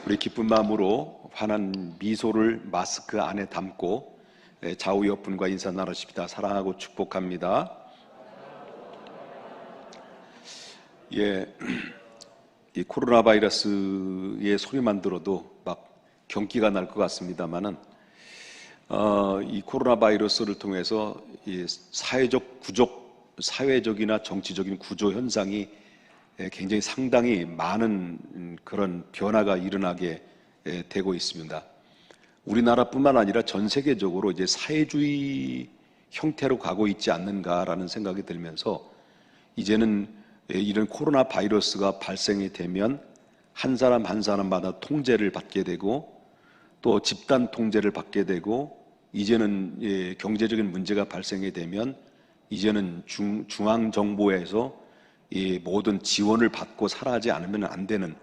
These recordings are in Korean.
우리 기쁜 마음으로 환한 미소를 마스크 안에 담고 좌우 옆분과 인사 나누십니다. 사랑하고 축복합니다. 이 코로나 바이러스의 소리만 들어도 막 경기가 날 것 같습니다만은 이 코로나 바이러스를 통해서 이 사회적이나 정치적인 구조 현상이 굉장히 상당히 많은 그런 변화가 일어나게 되고 있습니다. 우리나라뿐만 아니라 전 세계적으로 이제 사회주의 형태로 가고 있지 않는가라는 생각이 들면서 이제는 이런 코로나 바이러스가 발생이 되면 한 사람 한 사람마다 통제를 받게 되고 또 집단 통제를 받게 되고 이제는 경제적인 문제가 발생이 되면 이제는 중앙정부에서 이 모든 지원을 받고 살아가지 않으면 안 되는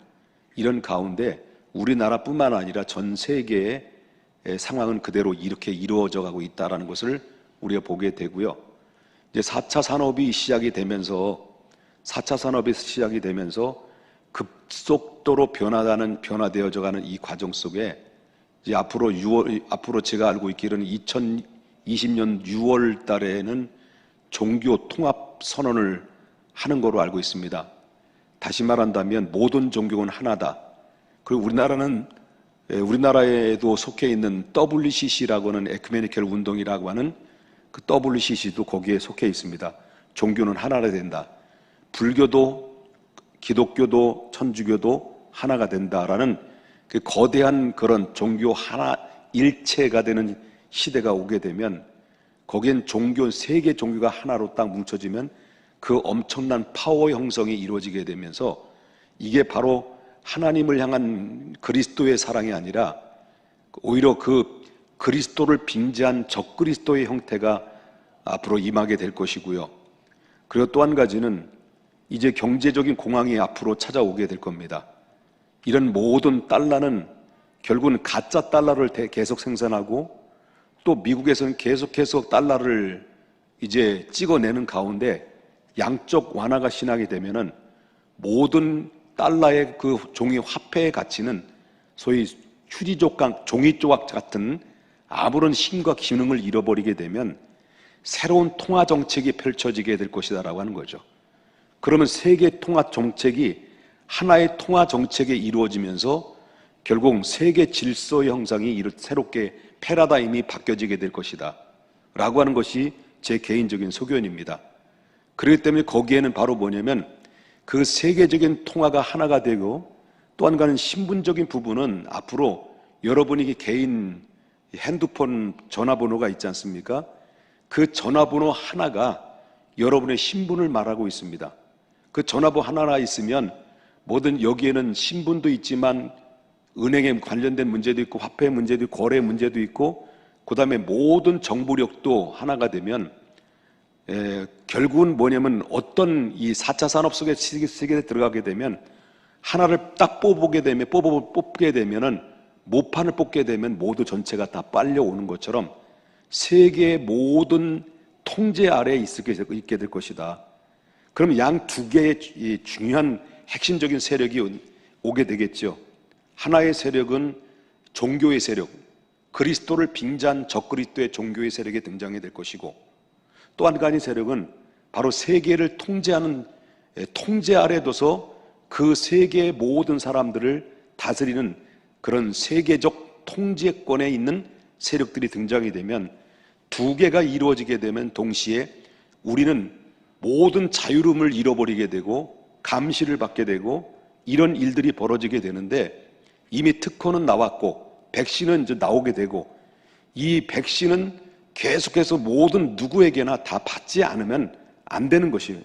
이런 가운데 우리나라뿐만 아니라 전 세계의 상황은 그대로 이렇게 이루어져 가고 있다는 것을 우리가 보게 되고요. 이제 4차 산업이 시작이 되면서 급속도로 변화되어져 가는 이 과정 속에 이제 앞으로 제가 알고 있기로는 2020년 6월 달에는 종교 통합 선언을 하는 거로 알고 있습니다. 다시 말한다면 모든 종교는 하나다. 그리고 우리나라에도 속해 있는 WCC라고 하는 에큐메니컬 운동이라고 하는 그 WCC도 거기에 속해 있습니다. 종교는 하나가 된다. 불교도 기독교도 천주교도 하나가 된다라는 그 거대한 그런 종교 하나 일체가 되는 시대가 오게 되면 거기엔 세계 종교가 하나로 딱 뭉쳐지면 그 엄청난 파워 형성이 이루어지게 되면서 이게 바로 하나님을 향한 그리스도의 사랑이 아니라 오히려 그 그리스도를 빙자한 적그리스도의 형태가 앞으로 임하게 될 것이고요. 그리고 또 한 가지는 이제 경제적인 공황이 앞으로 찾아오게 될 겁니다. 이런 모든 달러는 결국은 가짜 달러를 계속 생산하고 또 미국에서는 계속해서 달러를 이제 찍어내는 가운데 양적 완화가 시작이 되면은 모든 달러의 그 종이 화폐의 가치는 소위 종이 조각 같은 아무런 힘과 기능을 잃어버리게 되면 새로운 통화 정책이 펼쳐지게 될 것이다라고 하는 거죠. 그러면 세계 통화 정책이 하나의 통화 정책에 이루어지면서 결국 세계 질서의 형상이 새롭게 패러다임이 바뀌어지게 될 것이다 라고 하는 것이 제 개인적인 소견입니다. 그렇기 때문에 거기에는 바로 뭐냐면 그 세계적인 통화가 하나가 되고 또 한 가지는 신분적인 부분은 앞으로 여러분이 개인 핸드폰 전화번호가 있지 않습니까? 그 전화번호 하나가 여러분의 신분을 말하고 있습니다. 그 전화번호 하나가 있으면 뭐든 여기에는 신분도 있지만 은행에 관련된 문제도 있고 화폐 문제도 있고 거래 문제도 있고 그 다음에 모든 정보력도 하나가 되면 결국은 뭐냐면 어떤 이 4차 산업 속에 세계에 들어가게 되면 하나를 딱 뽑게 되면은 모판을 뽑게 되면 모두 전체가 다 빨려오는 것처럼 세계의 모든 통제 아래에 있게 될 것이다. 그럼 양 두 개의 중요한 핵심적인 세력이 오게 되겠죠. 하나의 세력은 종교의 세력, 그리스도를 빙자한 적그리스도의 종교의 세력이 등장이 될 것이고 또 한 가지 세력은 바로 세계를 통제하는 통제 아래 둬서 그 세계의 모든 사람들을 다스리는 그런 세계적 통제권에 있는 세력들이 등장이 되면 두 개가 이루어지게 되면 동시에 우리는 모든 자유로움을 잃어버리게 되고 감시를 받게 되고 이런 일들이 벌어지게 되는데 이미 특허는 나왔고 백신은 이제 나오게 되고 이 백신은 계속해서 모든 누구에게나 다 받지 않으면 안 되는 것이에요.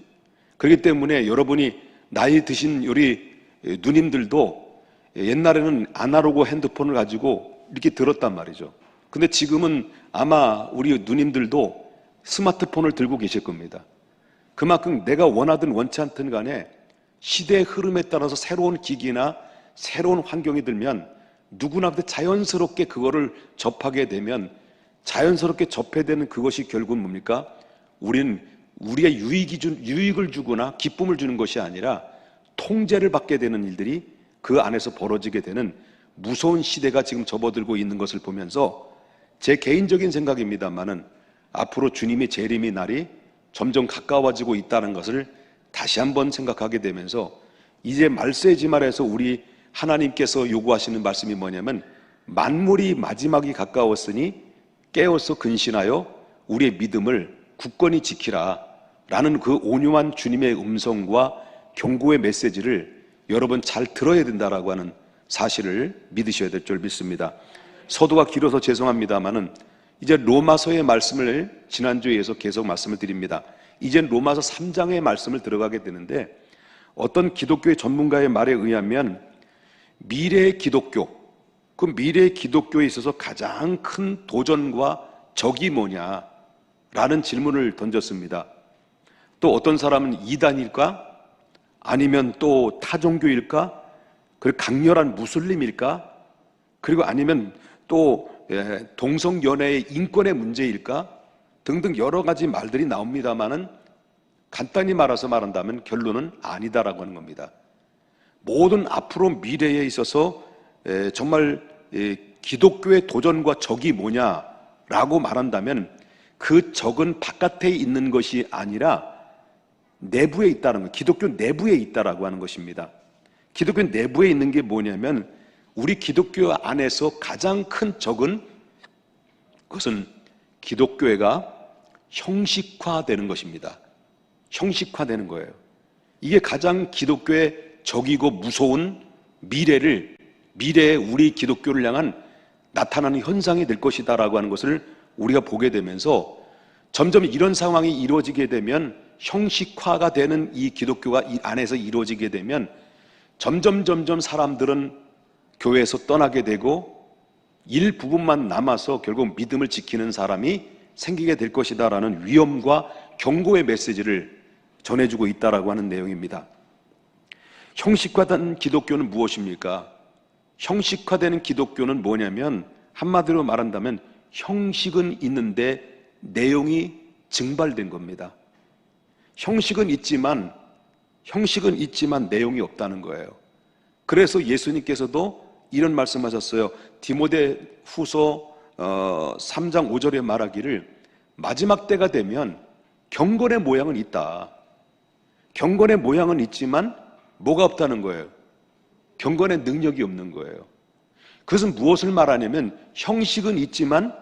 그렇기 때문에 여러분이 나이 드신 우리 누님들도 옛날에는 아날로그 핸드폰을 가지고 이렇게 들었단 말이죠. 근데 지금은 아마 우리 누님들도 스마트폰을 들고 계실 겁니다. 그만큼 내가 원하든 원치 않든 간에 시대의 흐름에 따라서 새로운 기기나 새로운 환경이 들면 누구나 자연스럽게 그거를 접하게 되면 자연스럽게 접해되는 그것이 결국은 뭡니까? 우리는 우리의 유익을 주거나 기쁨을 주는 것이 아니라 통제를 받게 되는 일들이 그 안에서 벌어지게 되는 무서운 시대가 지금 접어들고 있는 것을 보면서 제 개인적인 생각입니다만은 앞으로 주님의 재림의 날이 점점 가까워지고 있다는 것을 다시 한번 생각하게 되면서 이제 말세지 말에서 우리 하나님께서 요구하시는 말씀이 뭐냐면 만물이 마지막이 가까웠으니 깨어서 근신하여 우리의 믿음을 굳건히 지키라 라는 그 온유한 주님의 음성과 경고의 메시지를 여러분 잘 들어야 된다라고 하는 사실을 믿으셔야 될 줄 믿습니다. 서두가 길어서 죄송합니다만은 이제 로마서의 말씀을 지난주에서 계속 말씀을 드립니다. 이제 로마서 3장의 말씀을 들어가게 되는데 어떤 기독교의 전문가의 말에 의하면 미래의 기독교, 그 미래의 기독교에 있어서 가장 큰 도전과 적이 뭐냐라는 질문을 던졌습니다. 또 어떤 사람은 이단일까? 아니면 또 타종교일까? 그리고 강렬한 무슬림일까? 그리고 아니면 또 동성연애의 인권의 문제일까? 등등 여러 가지 말들이 나옵니다만은 간단히 말한다면 결론은 아니다라고 하는 겁니다. 모든 앞으로 미래에 있어서 정말 기독교의 도전과 적이 뭐냐라고 말한다면 그 적은 바깥에 있는 것이 아니라 내부에 있다는 것, 기독교 내부에 있다라고 하는 것입니다. 기독교 내부에 있는 게 뭐냐면 우리 기독교 안에서 가장 큰 적은 그것은 기독교회가 형식화되는 것입니다. 형식화되는 거예요. 이게 가장 기독교의 적이고 무서운 미래에 우리 기독교를 향한 나타나는 현상이 될 것이다라고 하는 것을 우리가 보게 되면서 점점 이런 상황이 이루어지게 되면 형식화가 되는 이 기독교가 이 안에서 이루어지게 되면 점점 사람들은 교회에서 떠나게 되고 일부분만 남아서 결국 믿음을 지키는 사람이 생기게 될 것이다라는 위험과 경고의 메시지를 전해주고 있다라고 하는 내용입니다. 형식화된 기독교는 무엇입니까? 형식화되는 기독교는 뭐냐면 한마디로 말한다면 형식은 있는데 내용이 증발된 겁니다. 형식은 있지만 내용이 없다는 거예요. 그래서 예수님께서도 이런 말씀하셨어요. 디모데 후서 3장 5절에 말하기를 마지막 때가 되면 경건의 모양은 있다. 경건의 모양은 있지만 뭐가 없다는 거예요? 경건의 능력이 없는 거예요. 그것은 무엇을 말하냐면 형식은 있지만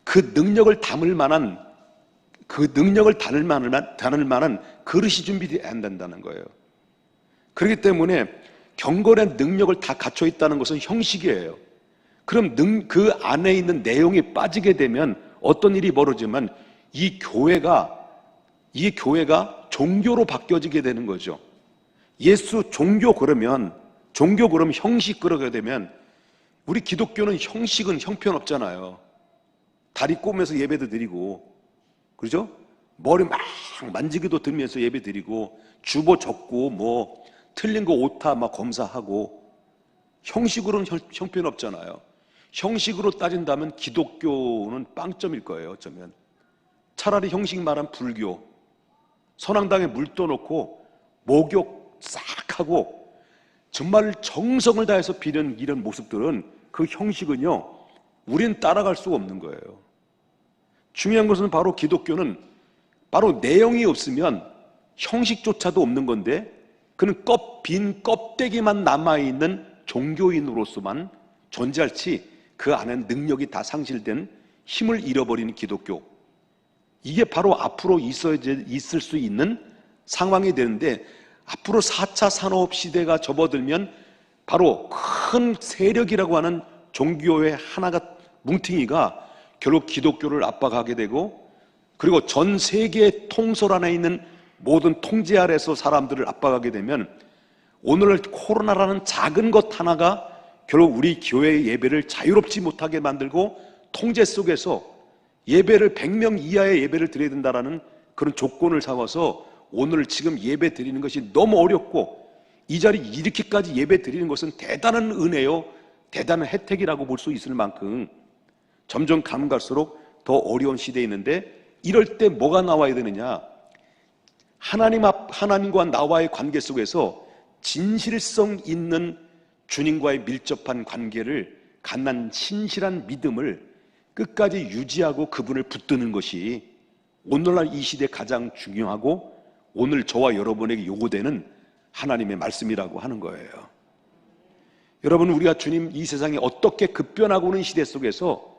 그 능력을 담을 만한 그릇이 준비되어야 한다는 거예요. 그렇기 때문에 경건의 능력을 다 갖춰 있다는 것은 형식이에요. 그럼 그 안에 있는 내용이 빠지게 되면 어떤 일이 벌어지면 이 교회가 종교로 바뀌어지게 되는 거죠. 종교 그러면 형식 그러게 되면 우리 기독교는 형식은 형편없잖아요. 다리 꼬면서 예배도 드리고, 그렇죠? 머리 막 만지기도 들면서 예배 드리고, 주보 적고, 뭐 틀린 거 오타 막 검사하고, 형식으로는 형편없잖아요. 형식으로 따진다면 기독교는 빵점일 거예요, 어쩌면. 차라리 형식 말한 불교, 선앙당에 물 떠놓고 목욕 싹 하고 정말 정성을 다해서 비는 이런 모습들은 그 형식은요, 우리는 따라갈 수가 없는 거예요. 중요한 것은 바로 기독교는 바로 내용이 없으면 형식조차도 없는 건데 그는 빈 껍데기만 남아있는 종교인으로서만 존재할지 그 안에 능력이 다 상실된 힘을 잃어버리는 기독교, 이게 바로 앞으로 있을 수 있는 상황이 되는데 앞으로 4차 산업시대가 접어들면 바로 큰 세력이라고 하는 종교의 하나가 뭉팅이가 결국 기독교를 압박하게 되고 그리고 전 세계의 통솔 안에 있는 모든 통제 아래서 사람들을 압박하게 되면 오늘 코로나라는 작은 것 하나가 결국 우리 교회의 예배를 자유롭지 못하게 만들고 통제 속에서 예배를 100명 이하의 예배를 드려야 된다라는 그런 조건을 삼아서 오늘 지금 예배 드리는 것이 너무 어렵고 이 자리 이렇게까지 예배 드리는 것은 대단한 은혜요, 대단한 혜택이라고 볼 수 있을 만큼 점점 가면 갈수록 더 어려운 시대에 있는데 이럴 때 뭐가 나와야 되느냐? 하나님과 나와의 관계 속에서 진실성 있는 주님과의 밀접한 관계를 갖는 신실한 믿음을 끝까지 유지하고 그분을 붙드는 것이 오늘날 이 시대에 가장 중요하고 오늘 저와 여러분에게 요구되는 하나님의 말씀이라고 하는 거예요. 여러분, 우리가 주님 이 세상에 어떻게 급변하고 있는 시대 속에서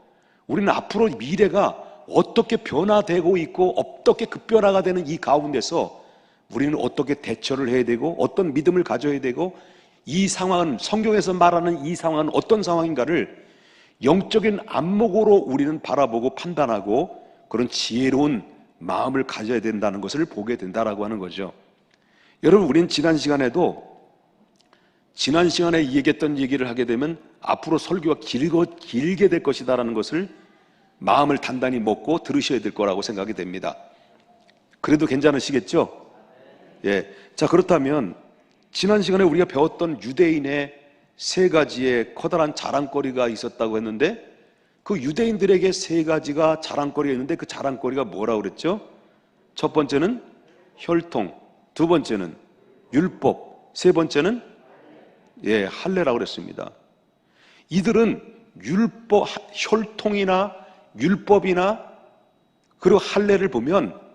우리는 앞으로 미래가 어떻게 변화되고 있고 어떻게 급변화가 되는 이 가운데서 우리는 어떻게 대처를 해야 되고 어떤 믿음을 가져야 되고 이 상황은, 성경에서 말하는 이 상황은 어떤 상황인가를 영적인 안목으로 우리는 바라보고 판단하고 그런 지혜로운 마음을 가져야 된다는 것을 보게 된다라고 하는 거죠. 여러분, 우리는 지난 시간에 얘기했던 얘기를 하게 되면 앞으로 설교가 길게 될 것이다라는 것을 마음을 단단히 먹고 들으셔야 될 거라고 생각이 됩니다. 그래도 괜찮으시겠죠? 예. 자, 그렇다면 지난 시간에 우리가 배웠던 유대인의 세 가지의 커다란 자랑거리가 있었다고 했는데 그 유대인들에게 세 가지가 자랑거리가 있는데 그 자랑거리가 뭐라고 그랬죠? 첫 번째는 혈통, 두 번째는 율법, 세 번째는 할례라고 그랬습니다. 이들은 율법, 혈통이나 율법이나 그리고 할례를 보면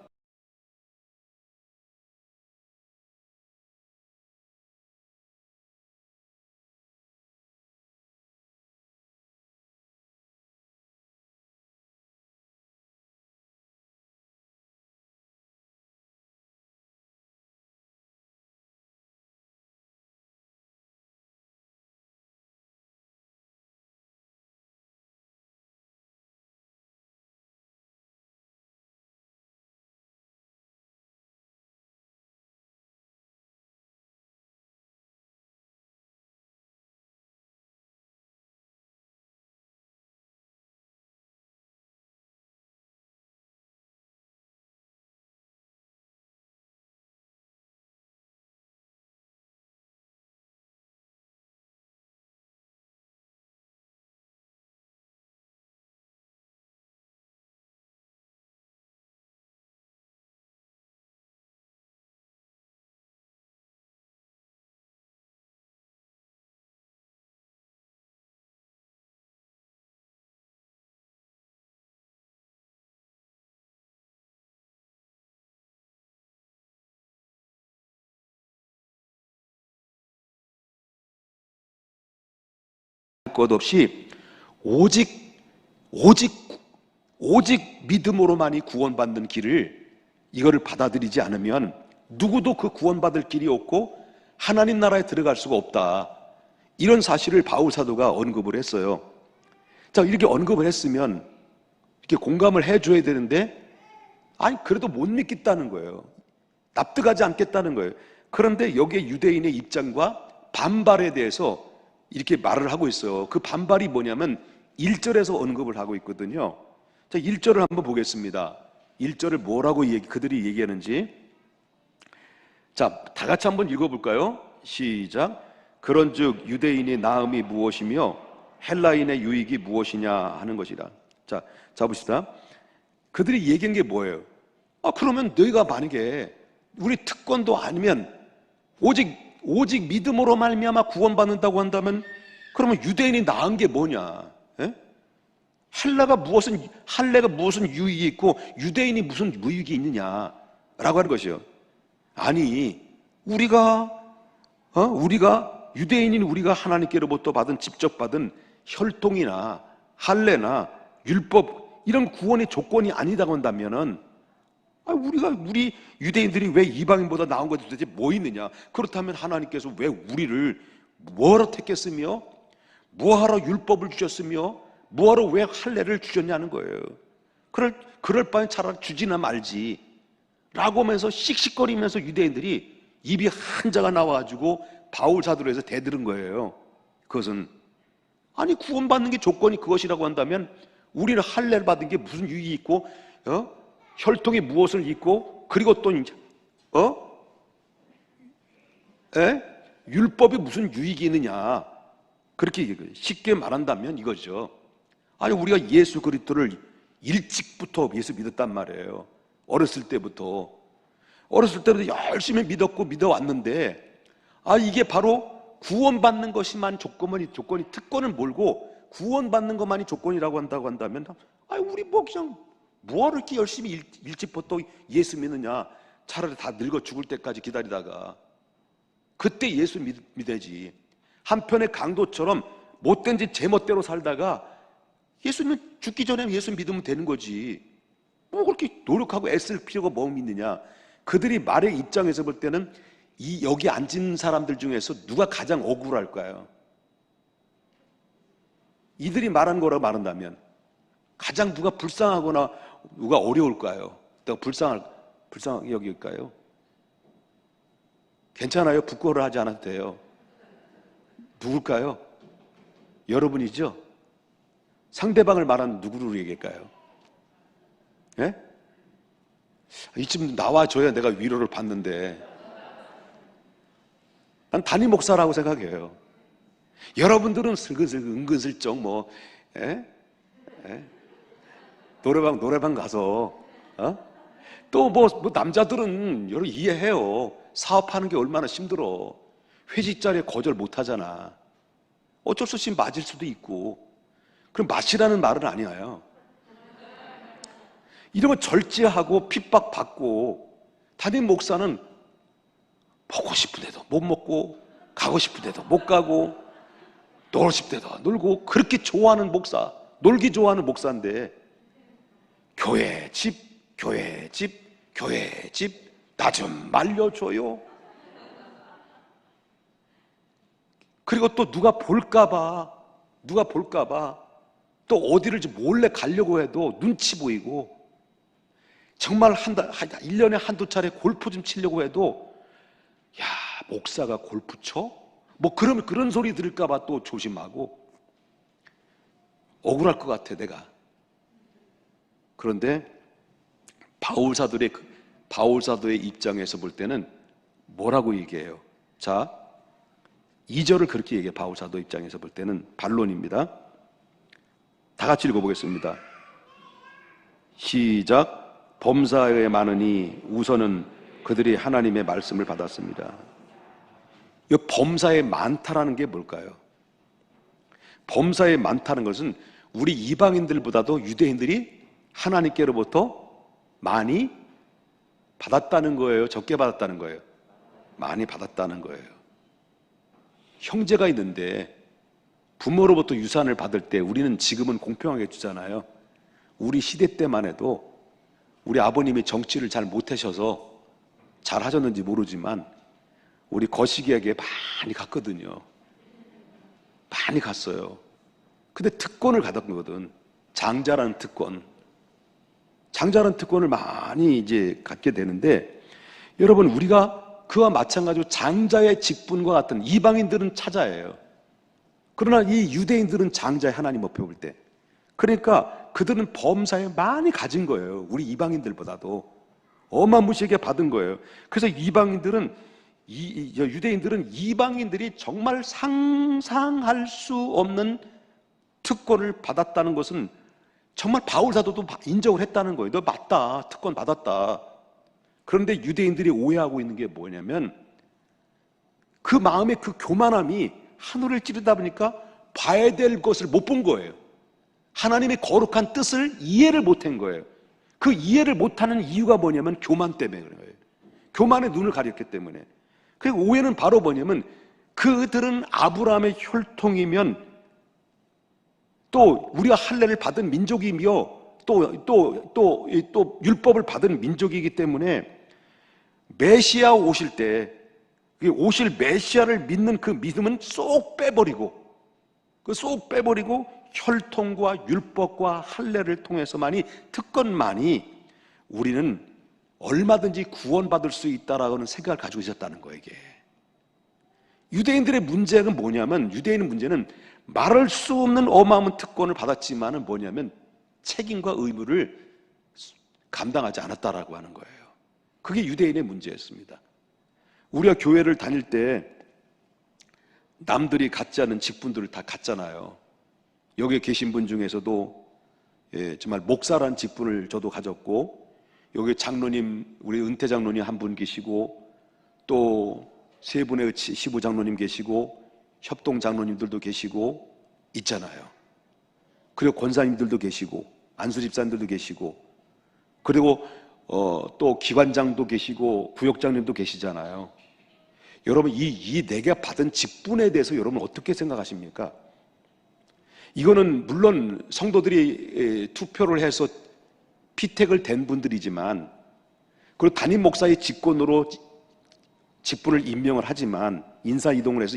것 없이 오직 믿음으로만이 구원받는 길을 이거를 받아들이지 않으면 누구도 그 구원받을 길이 없고 하나님 나라에 들어갈 수가 없다. 이런 사실을 바울 사도가 언급을 했어요. 자, 이렇게 언급을 했으면 이렇게 공감을 해줘야 되는데 아니 그래도 못 믿겠다는 거예요. 납득하지 않겠다는 거예요. 그런데 여기에 유대인의 입장과 반발에 대해서 이렇게 말을 하고 있어요. 그 반발이 뭐냐면 1절에서 언급을 하고 있거든요. 자, 1절을 한번 보겠습니다. 1절을 뭐라고 그들이 얘기하는지. 자, 다 같이 한번 읽어볼까요? 시작. 그런즉 유대인의 나음이 무엇이며 헬라인의 유익이 무엇이냐 하는 것이라. 자, 봅시다. 그들이 얘기한 게 뭐예요? 그러면 너희가 만약에 우리 특권도 아니면 오직 믿음으로 말미암아 구원받는다고 한다면 그러면 유대인이 나은 게 뭐냐? 예? 할례가 무슨 유익이 있고 유대인이 무슨 무익이 있느냐라고 하는 것이요. 아니 우리가 유대인인 우리가 하나님께로부터 직접 받은 혈통이나 할례나 율법 이런 구원의 조건이 아니다고 한다면은 우리 유대인들이 왜 이방인보다 나은 것이 도대체 뭐 있느냐? 그렇다면 하나님께서 왜 우리를 뭐하러 택했으며 뭐하러 율법을 주셨으며 뭐하러 왜 할례를 주셨냐는 거예요. 그럴 바엔 차라리 주지나 말지 라고 하면서 씩씩거리면서 유대인들이 입이 한자가 나와가지고 바울 사도로 해서 대들은 거예요. 그것은 아니 구원받는 게 조건이 그것이라고 한다면 우리는 할례를 받은 게 무슨 유익이 있고 혈통이 무엇을 입고 그리고 또 율법이 무슨 유익이 있느냐 그렇게 쉽게 말한다면 이거죠. 아니 우리가 예수 그리스도를 일찍부터 예수 믿었단 말이에요. 어렸을 때부터 열심히 믿었고 믿어왔는데 이게 바로 구원받는 것이만 조건이 특권을 몰고 구원받는 것만이 조건이라고 한다면, 우리 뭐 그냥 뭐하러 이렇게 열심히 일찍부터 예수 믿느냐. 차라리 다 늙어 죽을 때까지 기다리다가 그때 예수 믿어야지. 한편의 강도처럼 못된 짓 제멋대로 살다가 예수님 죽기 전에 예수 믿으면 되는 거지. 뭐 그렇게 노력하고 애쓸 필요가 뭐 있느냐. 그들이 말의 입장에서 볼 때는 여기 앉은 사람들 중에서 누가 가장 억울할까요? 이들이 말한 거라고 말한다면 가장 누가 불쌍하거나 누가 어려울까요? 내가 불쌍하게 여길까요? 괜찮아요. 부끄러워하지 않아도 돼요. 누굴까요? 여러분이죠? 상대방을 말하는 누구를 얘기할까요? 예? 이쯤 나와줘야 내가 위로를 받는데, 난 담임 목사라고 생각해요. 여러분들은 슬근슬근 은근슬쩍 노래방 가서 또 남자들은 여러분 이해해요. 사업하는 게 얼마나 힘들어. 회식 자리에 거절 못 하잖아. 어쩔 수 없이 맞을 수도 있고. 그럼 마시라는 말은 아니에요. 이러면 절제하고 핍박받고, 담임 목사는 먹고 싶은데도 못 먹고, 가고 싶은데도 못 가고, 놀고 싶대도 놀고, 그렇게 좋아하는 목사, 놀기 좋아하는 목사인데, 교회 집 나 좀 말려줘요. 그리고 또 누가 볼까봐 또 어디를 몰래 가려고 해도 눈치 보이고, 정말 1년에 한두 차례 골프 좀 치려고 해도, 야, 목사가 골프 쳐? 그러면 그런 소리 들을까봐 또 조심하고, 억울할 것 같아, 내가. 그런데 바울 사도의 입장에서 볼 때는 뭐라고 얘기해요? 자, 2절을 그렇게 얘기해요. 바울 사도 입장에서 볼 때는 반론입니다. 다 같이 읽어보겠습니다. 시작. 범사에 많으니 우선은 그들이 하나님의 말씀을 받았습니다. 이 범사에 많다라는 게 뭘까요? 범사에 많다는 것은 우리 이방인들보다도 유대인들이 하나님께로부터 많이 받았다는 거예요? 적게 받았다는 거예요? 많이 받았다는 거예요. 형제가 있는데 부모로부터 유산을 받을 때 우리는 지금은 공평하게 주잖아요. 우리 시대 때만 해도 우리 아버님이 정치를 잘 못하셔서 잘 하셨는지 모르지만 우리 거시기에게 많이 갔거든요. 많이 갔어요. 근데 특권을 받았거든. 장자라는 특권. 장자라는 특권을 많이 이제 갖게 되는데, 여러분, 우리가 그와 마찬가지로 장자의 직분과 같은, 이방인들은 차자예요. 그러나 이 유대인들은 장자의 하나님 앞에 볼 때. 그러니까 그들은 범사에 많이 가진 거예요. 우리 이방인들보다도 어마무시하게 받은 거예요. 그래서 유대인들은 이방인들이 정말 상상할 수 없는 특권을 받았다는 것은 정말 바울 사도도 인정을 했다는 거예요. 너 맞다, 특권 받았다. 그런데 유대인들이 오해하고 있는 게 뭐냐면, 그 마음의 그 교만함이 하늘을 찌르다 보니까 봐야 될 것을 못 본 거예요. 하나님의 거룩한 뜻을 이해를 못한 거예요. 그 이해를 못하는 이유가 뭐냐면 교만 때문에 그런 거예요. 교만의 눈을 가렸기 때문에. 그리고 오해는 바로 뭐냐면, 그들은 아브라함의 혈통이면 또 우리가 할례를 받은 민족이며 또 율법을 받은 민족이기 때문에 메시아 오실 때, 오실 메시아를 믿는 그 믿음은 쏙 빼버리고 혈통과 율법과 할례를 통해서만이, 특권만이 우리는 얼마든지 구원받을 수 있다라는 생각을 가지고 있었다는 거예요. 이게 유대인들의 문제가 뭐냐면, 유대인의 문제는 말할 수 없는 어마어마한 특권을 받았지만은 뭐냐면 책임과 의무를 감당하지 않았다라고 하는 거예요. 그게 유대인의 문제였습니다. 우리가 교회를 다닐 때 남들이 갖지 않은 직분들을 다 갖잖아요. 여기 계신 분 중에서도 정말 목사란 직분을 저도 가졌고, 여기 장로님, 우리 은퇴 장로님 한 분 계시고, 또 세 분의 시부 장로님 계시고, 협동 장로님들도 계시고 있잖아요. 그리고 권사님들도 계시고 안수 집사님들도 계시고 그리고 또 기관장도 계시고 부역장님도 계시잖아요. 여러분 이 내가 받은 직분에 대해서 여러분 어떻게 생각하십니까? 이거는 물론 성도들이 투표를 해서 피택을 된 분들이지만 그리고 담임 목사의 직권으로 직분을 임명을 하지만 인사 이동을 해서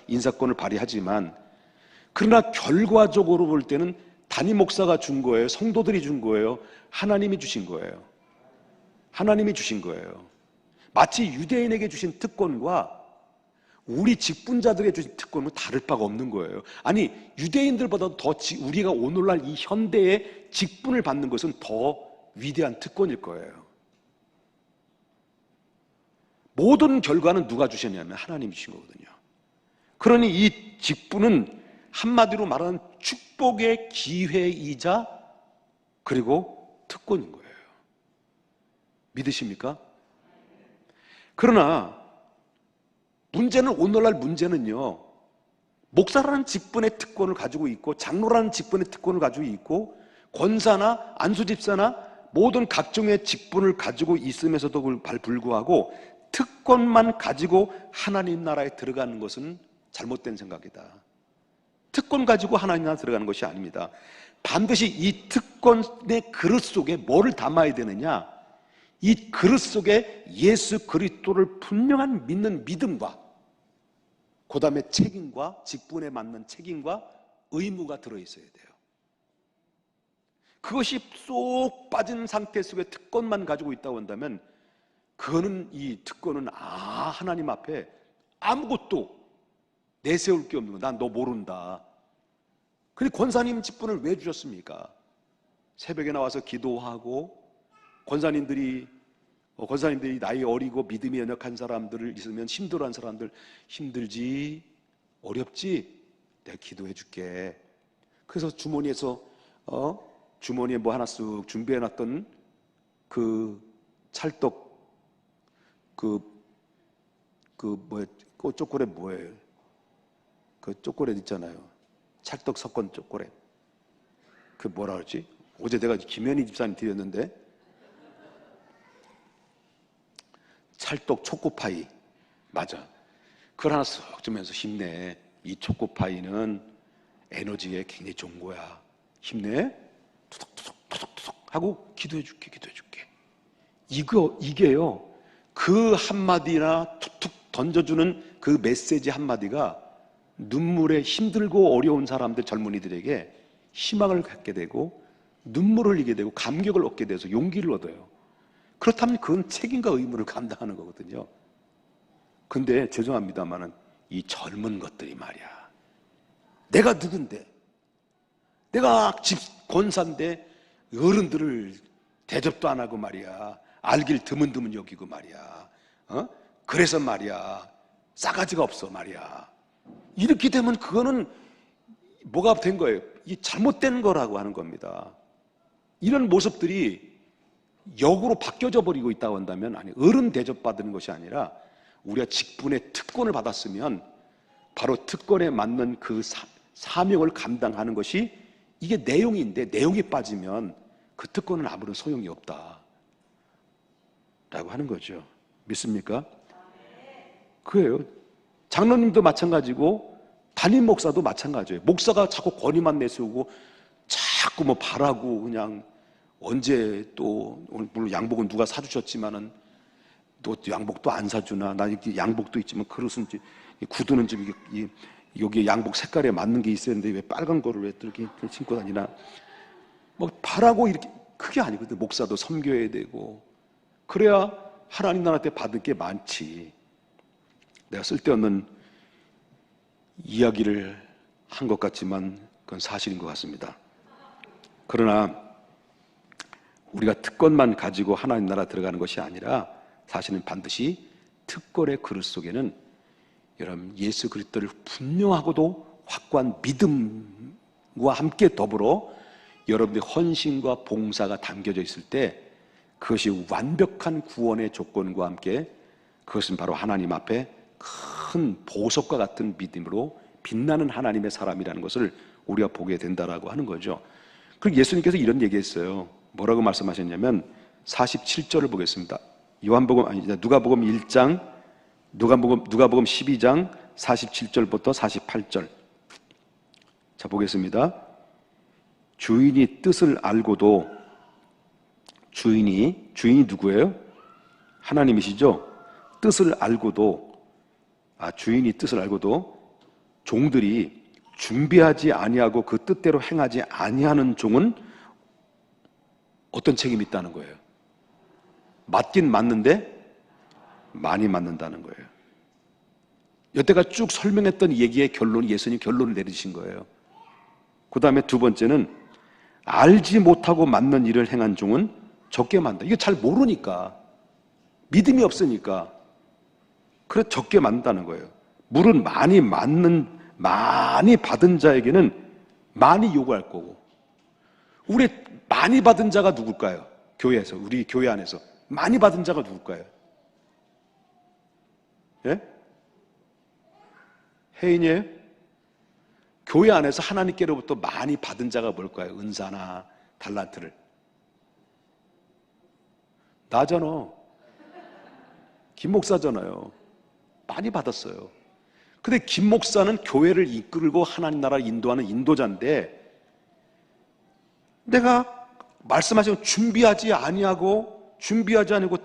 인사권을 발휘하지만 그러나 결과적으로 볼 때는 담임 목사가 준 거예요? 성도들이 준 거예요? 하나님이 주신 거예요? 하나님이 주신 거예요. 마치 유대인에게 주신 특권과 우리 직분자들에게 주신 특권은 다를 바가 없는 거예요. 아니 유대인들보다 더 우리가 오늘날 이 현대의 직분을 받는 것은 더 위대한 특권일 거예요. 모든 결과는 누가 주셨냐면 하나님이 주신 거거든요. 그러니 이 직분은 한마디로 말하는 축복의 기회이자 그리고 특권인 거예요. 믿으십니까? 그러나 오늘날 문제는요, 목사라는 직분의 특권을 가지고 있고 장로라는 직분의 특권을 가지고 있고 권사나 안수집사나 모든 각종의 직분을 가지고 있음에서도 불구하고 특권만 가지고 하나님 나라에 들어가는 것은 잘못된 생각이다. 특권 가지고 하나님 나라에 들어가는 것이 아닙니다. 반드시 이 특권의 그릇 속에 뭐를 담아야 되느냐? 이 그릇 속에 예수 그리스도를 분명한 믿는 믿음과 그 다음에 책임과 직분에 맞는 책임과 의무가 들어있어야 돼요. 그것이 쏙 빠진 상태 속에 특권만 가지고 있다고 한다면 그거는 이 특권은 하나님 앞에 아무것도 내세울 게 없는 거야. 난 너 모른다. 근데 권사님 직분을 왜 주셨습니까? 새벽에 나와서 기도하고 권사님들이 나이 어리고 믿음이 연약한 사람들을 있으면 힘들어하는 사람들 힘들지 어렵지 내가 기도해 줄게. 그래서 주머니에서 주머니에 뭐 하나 쓱 준비해 놨던 그 찰떡 초콜릿 뭐예요? 그 초콜릿 있잖아요. 찰떡 섞은 초콜릿. 그 뭐라 그러지? 어제 내가 김현희 집사님 드렸는데 찰떡 초코파이. 맞아. 그걸 하나 쓱 주면서 힘내. 이 초코파이는 에너지에 굉장히 좋은 거야. 힘내. 투덕투덕 하고 기도해 줄게. 이게요. 그 한마디나 툭툭 던져주는 그 메시지 한마디가 눈물에 힘들고 어려운 사람들 젊은이들에게 희망을 갖게 되고 눈물을 흘리게 되고 감격을 얻게 돼서 용기를 얻어요. 그렇다면 그건 책임과 의무를 감당하는 거거든요. 근데 죄송합니다만은 이 젊은 것들이 말이야. 내가 누군데? 내가 집 권사인데 어른들을 대접도 안 하고 말이야. 알길 드문드문 여기고 말이야. 그래서 말이야. 싸가지가 없어 말이야. 이렇게 되면 그거는 뭐가 된 거예요? 이 잘못된 거라고 하는 겁니다. 이런 모습들이 역으로 바뀌어져 버리고 있다고 한다면 아니 어른 대접받는 것이 아니라 우리가 직분의 특권을 받았으면 바로 특권에 맞는 그 사명을 감당하는 것이 이게 내용인데 내용이 빠지면 그 특권은 아무런 소용이 없다 라고 하는 거죠. 믿습니까? 그래요. 장로님도 마찬가지고 담임 목사도 마찬가지예요. 목사가 자꾸 권위만 내세우고 자꾸 뭐 바라고 그냥 언제 또 오늘 물론 양복은 누가 사주셨지만은 또 양복도 안 사주나 나 이렇게 양복도 있지만 그릇은 구두는 좀 여기 양복 색깔에 맞는 게 있어야 되는데 왜 빨간 거를 왜 이렇게 신고 다니나 뭐 바라고 이렇게 그게 아니거든. 목사도 섬겨야 되고 그래야 하나님 나라 때 받을 게 많지. 내가 쓸데없는 이야기를 한 것 같지만 그건 사실인 것 같습니다. 그러나 우리가 특권만 가지고 하나님 나라 들어가는 것이 아니라 사실은 반드시 특권의 그릇 속에는 여러분 예수 그리스도를 분명하고도 확고한 믿음과 함께 더불어 여러분의 헌신과 봉사가 담겨져 있을 때 그것이 완벽한 구원의 조건과 함께 그것은 바로 하나님 앞에 큰 보석과 같은 믿음으로 빛나는 하나님의 사람이라는 것을 우리가 보게 된다라고 하는 거죠. 그리고 예수님께서 이런 얘기했어요. 뭐라고 말씀하셨냐면 47절을 보겠습니다. 누가복음 1장, 누가복음 12장 47절부터 48절. 자, 보겠습니다. 주인이 뜻을 알고도, 주인이 누구예요? 하나님이시죠? 뜻을 알고도, 주인이 뜻을 알고도 종들이 준비하지 아니하고 그 뜻대로 행하지 아니하는 종은 어떤 책임이 있다는 거예요? 맞긴 맞는데 많이 맞는다는 거예요. 여태가 쭉 설명했던 얘기의 결론이, 예수님 결론을 내리신 거예요. 그 다음에 두 번째는 알지 못하고 맞는 일을 행한 종은 적게 만다. 이거 잘 모르니까, 믿음이 없으니까 그래 적게 만든다는 거예요. 물은 많이 받은 자에게는 많이 요구할 거고, 우리 많이 받은 자가 누굴까요? 교회에서, 우리 교회 안에서 많이 받은 자가 누굴까요? 예? 혜인이에요? 교회 안에서 하나님께로부터 많이 받은 자가 뭘까요? 은사나 달란트를. 나잖아. 김 목사잖아요. 많이 받았어요. 근데 김 목사는 교회를 이끌고 하나님 나라를 인도하는 인도자인데, 내가 말씀하신 준비하지 아니하고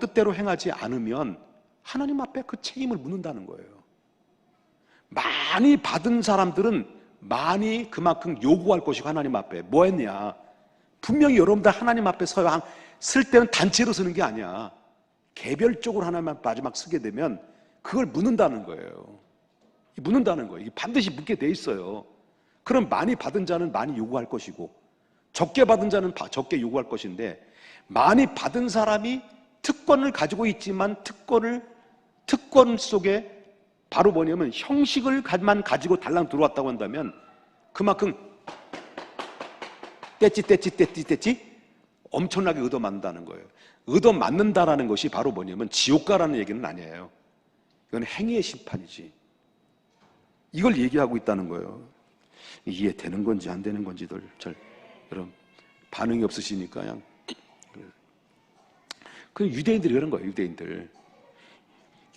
뜻대로 행하지 않으면 하나님 앞에 그 책임을 묻는다는 거예요. 많이 받은 사람들은 많이 그만큼 요구할 것이고, 하나님 앞에 뭐 했냐? 분명히 여러분들 하나님 앞에 쓸 때는 단체로 쓰는 게 아니야. 개별적으로 하나님 앞에 마지막 쓰게 되면 그걸 묻는다는 거예요. 이게 반드시 묻게 돼 있어요. 그럼 많이 받은 자는 많이 요구할 것이고, 적게 받은 자는 적게 요구할 것인데, 많이 받은 사람이 특권을 가지고 있지만 특권 속에 바로 뭐냐면 형식을만 가지고 달랑 들어왔다고 한다면 그만큼 떼찌 엄청나게 얻어맞는다는 거예요. 얻어맞는다라는 것이 바로 뭐냐면 지옥가라는 얘기는 아니에요. 이건 행위의 심판이지. 이걸 얘기하고 있다는 거예요. 이해되는 건지 안 되는 건지들 여러분 반응이 없으시니까 그냥. 그 유대인들이 그런 거예요. 유대인들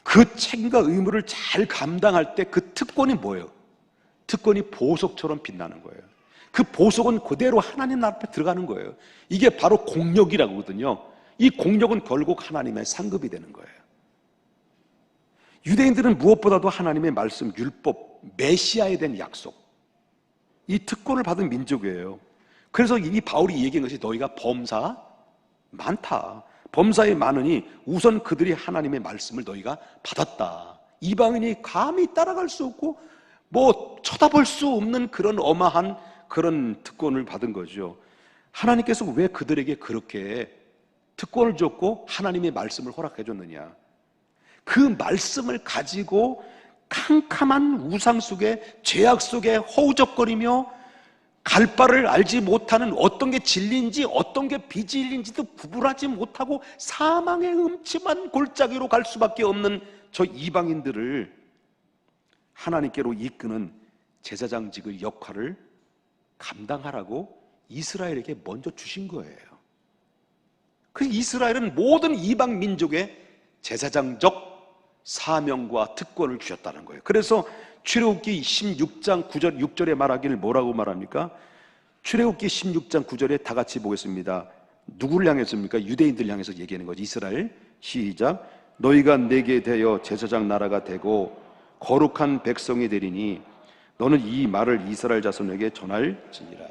그 책임과 의무를 잘 감당할 때 그 특권이 뭐예요? 특권이 보석처럼 빛나는 거예요. 그 보석은 그대로 하나님 나라 앞에 들어가는 거예요. 이게 바로 공력이라고 하거든요. 이 공력은 결국 하나님의 상급이 되는 거예요. 유대인들은 무엇보다도 하나님의 말씀, 율법, 메시아에 대한 약속, 이 특권을 받은 민족이에요. 그래서 이 바울이 얘기한 것이 너희가 범사 많다. 범사에 많으니 우선 그들이 하나님의 말씀을 너희가 받았다. 이방인이 감히 따라갈 수 없고 쳐다볼 수 없는 그런 어마한 그런 특권을 받은 거죠. 하나님께서 왜 그들에게 그렇게 특권을 줬고 하나님의 말씀을 허락해 줬느냐? 그 말씀을 가지고 캄캄한 우상 속에, 죄악 속에 허우적거리며 갈 바를 알지 못하는, 어떤 게 진리인지 어떤 게 비진리인지도 구분하지 못하고 사망의 음침한 골짜기로 갈 수밖에 없는 저 이방인들을 하나님께로 이끄는 제사장직의 역할을 감당하라고 이스라엘에게 먼저 주신 거예요. 그 이스라엘은 모든 이방 민족의 제사장적 사명과 특권을 주셨다는 거예요. 그래서 출애굽기 16장 9절 6절에 말하기를 뭐라고 말합니까? 출애굽기 16장 9절에 다 같이 보겠습니다. 누구를 향해서입니까? 유대인들을 향해서 얘기하는 거죠. 이스라엘. 시작. 너희가 내게 대하여 제사장 나라가 되고 거룩한 백성이 되리니 너는 이 말을 이스라엘 자손에게 전할지니라.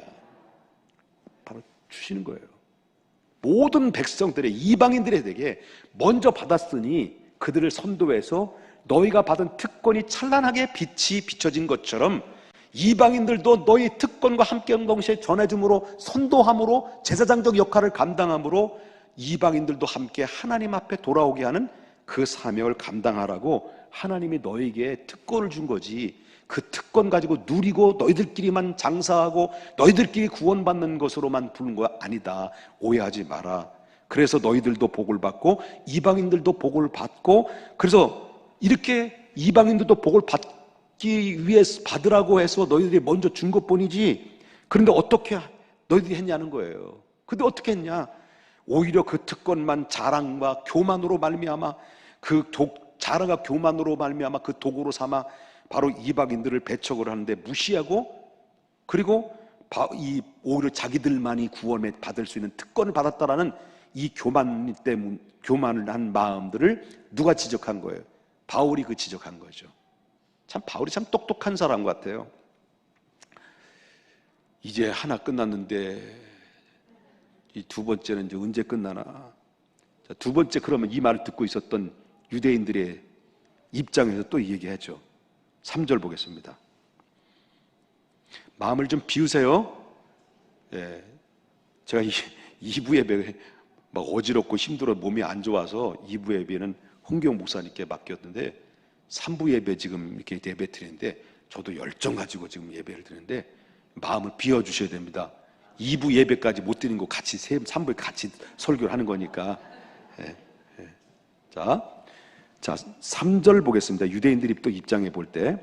바로 주시는 거예요. 모든 백성들의, 이방인들에게 먼저 받았으니 그들을 선도해서 너희가 받은 특권이 찬란하게 빛이 비춰진 것처럼 이방인들도 너희 특권과 함께 동시에 전해줌으로, 선도함으로, 제사장적 역할을 감당함으로 이방인들도 함께 하나님 앞에 돌아오게 하는 그 사명을 감당하라고 하나님이 너희에게 특권을 준 거지, 그 특권 가지고 누리고 너희들끼리만 장사하고 너희들끼리 구원받는 것으로만 부른 거 아니다. 오해하지 마라. 그래서 너희들도 복을 받고 이방인들도 복을 받고, 그래서 이렇게 이방인들도 복을 위해서 받으라고 해서 너희들이 먼저 준 것뿐이지. 그런데 어떻게 너희들이 했냐는 거예요. 근데 어떻게 했냐? 오히려 그 특권만 자랑과 교만으로 말미암아 자랑과 교만으로 말미암아 그 도구로 삼아 바로 이방인들을 배척을 하는데 무시하고, 그리고 오히려 자기들만이 구원을 받을 수 있는 특권을 받았다라는 이 교만을 한 마음들을 누가 지적한 거예요? 바울이 지적한 거죠. 참 바울이 참 똑똑한 사람 같아요. 이제 하나 끝났는데 이 두 번째는 이제 언제 끝나나? 자, 두 번째, 그러면 이 말을 듣고 있었던 유대인들의 입장에서 또 얘기하죠. 3절 보겠습니다. 마음을 좀 비우세요. 예, 제가 2부 예배 막 어지럽고 힘들어 몸이 안 좋아서 2부 예배는 홍경 목사님께 맡겼는데 3부 예배 지금 이렇게 예배 드리는데 저도 열정 가지고 지금 예배를 드리는데 마음을 비워주셔야 됩니다. 2부 예배까지 못 드리는 거 같이 3부에 같이 설교를 하는 거니까. 예, 예. 자, 3절 보겠습니다. 유대인들이 또 입장해 볼 때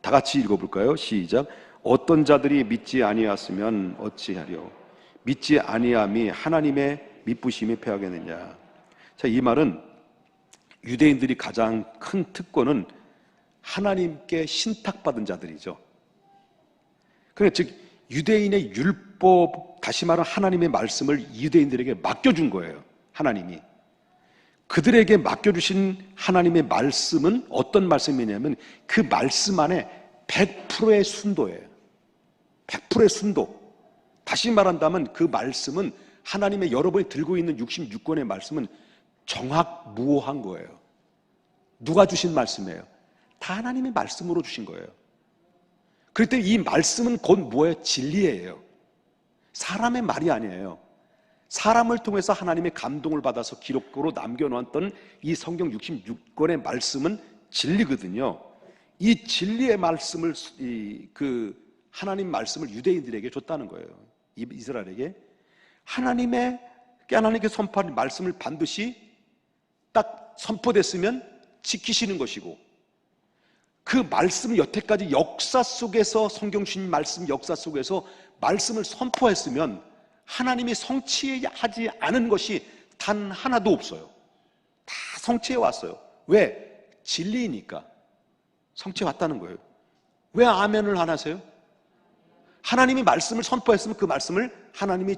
다 같이 읽어볼까요? 시작. 어떤 자들이 믿지 아니하였으면 어찌하려? 믿지 아니함이 하나님의 미쁘심이 패하겠느냐? 자, 이 말은 유대인들이 가장 큰 특권은 하나님께 신탁받은 자들이죠. 그러니까 즉 유대인의 율법, 다시 말하면 하나님의 말씀을 유대인들에게 맡겨준 거예요. 하나님이 그들에게 맡겨주신 하나님의 말씀은 어떤 말씀이냐면 그 말씀 안에 100%의 순도예요. 100%의 순도. 다시 말한다면 그 말씀은 하나님의 여러분이 들고 있는 66권의 말씀은 정확무오한 거예요. 누가 주신 말씀이에요? 다 하나님의 말씀으로 주신 거예요. 그럴 때 이 말씀은 곧 뭐예요? 진리예요. 사람의 말이 아니에요. 사람을 통해서 하나님의 감동을 받아서 기록으로 남겨놓았던 이 성경 66권의 말씀은 진리거든요. 이 진리의 말씀을 하나님 말씀을 유대인들에게 줬다는 거예요. 이스라엘에게 하나님께 선포한 말씀을 반드시 딱 선포됐으면 지키시는 것이고, 그 말씀을 여태까지 역사 속에서 성경 주신 말씀 역사 속에서 말씀을 선포했으면 하나님이 성취하지 않은 것이 단 하나도 없어요. 다 성취해 왔어요. 왜? 진리니까 성취해 왔다는 거예요. 왜 아멘을 안 하세요? 하나님이 말씀을 선포했으면 그 말씀을 하나님이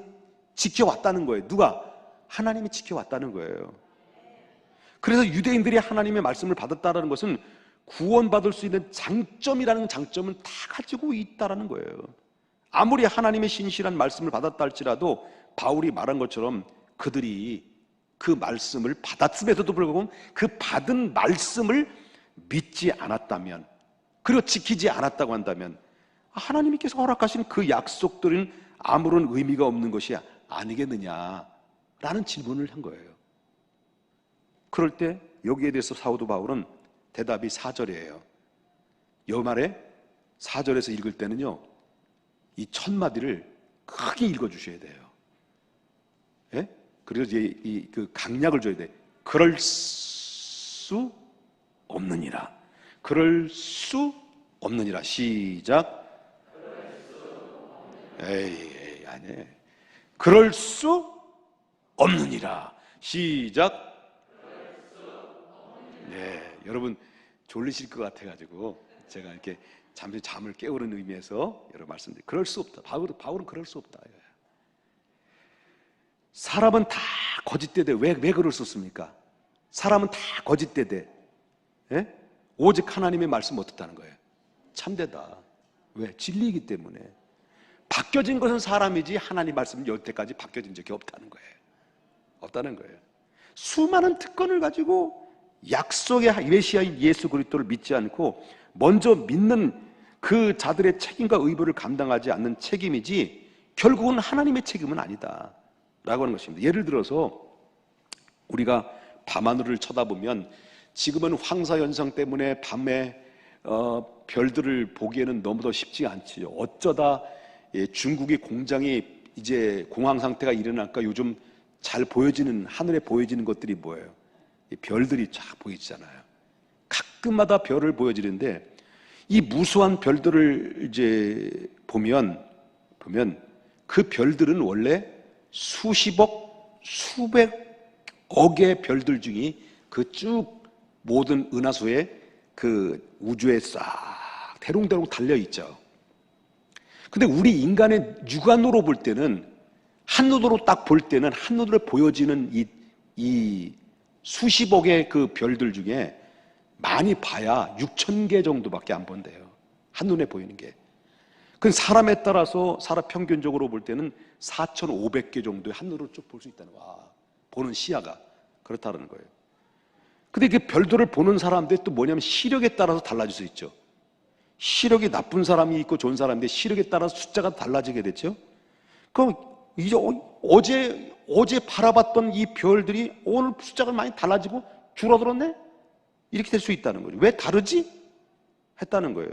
지켜왔다는 거예요. 누가? 하나님이 지켜왔다는 거예요. 그래서 유대인들이 하나님의 말씀을 받았다는 것은 구원받을 수 있는 장점이라는 장점은 다 가지고 있다는 거예요. 아무리 하나님의 신실한 말씀을 받았다 할지라도 바울이 말한 것처럼 그들이 그 말씀을 받았음에도 불구하고 그 받은 말씀을 믿지 않았다면, 그리고 지키지 않았다고 한다면 하나님께서 허락하신 그 약속들은 아무런 의미가 없는 것이 아니겠느냐라는 질문을 한 거예요. 그럴 때 여기에 대해서 사도 바울은 대답이 4절이에요. 이 말에 4절에서 읽을 때는요, 이 첫 마디를 크게 읽어주셔야 돼요. 예? 그래서 이제 그 강약을 줘야 돼. 그럴 수 없느니라. 그럴 수 없느니라. 시작. 에이, 아니. 그럴 수 없느니라. 시작. 네, 여러분 졸리실 것 같아가지고 제가 이렇게 잠시 잠을 깨우는 의미에서 여러 말씀드려요. 그럴 수 없다. 바울은 그럴 수 없다. 사람은 다 거짓되되 왜 그럴 수 없습니까? 사람은 다 거짓되되, 예? 오직 하나님의 말씀 어떻다는 거예요? 참되다. 왜? 진리이기 때문에. 바뀌어진 것은 사람이지 하나님 말씀은 여태까지 바뀌어진 적이 없다는 거예요. 없다는 거예요. 수많은 특권을 가지고 약속의 메시아인 예수 그리스도를 믿지 않고 먼저 믿는 그 자들의 책임과 의무를 감당하지 않는 책임이지 결국은 하나님의 책임은 아니다 라고 하는 것입니다. 예를 들어서 우리가 밤하늘을 쳐다보면 지금은 황사현상 때문에 밤에 별들을 보기에는 너무도 쉽지 않지요. 어쩌다 중국의 공장이 이제 공황 상태가 일어날까 요즘 잘 보여지는, 하늘에 보여지는 것들이 뭐예요? 별들이 쫙 보이잖아요. 가끔마다 별을 보여지는데 이 무수한 별들을 이제 보면 그 별들은 원래 수십억, 수백억의 별들 중에 그 쭉 모든 은하수의 그 우주에 싹 대롱대롱 달려 있죠. 근데 우리 인간의 육안으로 볼 때는, 한눈으로 딱 볼 때는, 한눈으로 보여지는 이 수십억의 그 별들 중에 많이 봐야 6,000개 정도밖에 안 본대요. 한눈에 보이는 게. 그 사람에 따라서 사람 평균적으로 볼 때는 4,500개 정도의 한눈으로 쭉 볼 수 있다는 거야. 보는 시야가 그렇다는 거예요. 근데 그 별들을 보는 사람들이 또 뭐냐면 시력에 따라서 달라질 수 있죠. 시력이 나쁜 사람이 있고 좋은 사람인데 시력에 따라서 숫자가 달라지게 됐죠. 그럼 이제 어제 바라봤던 이 별들이 오늘 숫자가 많이 달라지고 줄어들었네? 이렇게 될 수 있다는 거죠. 왜 다르지? 했다는 거예요.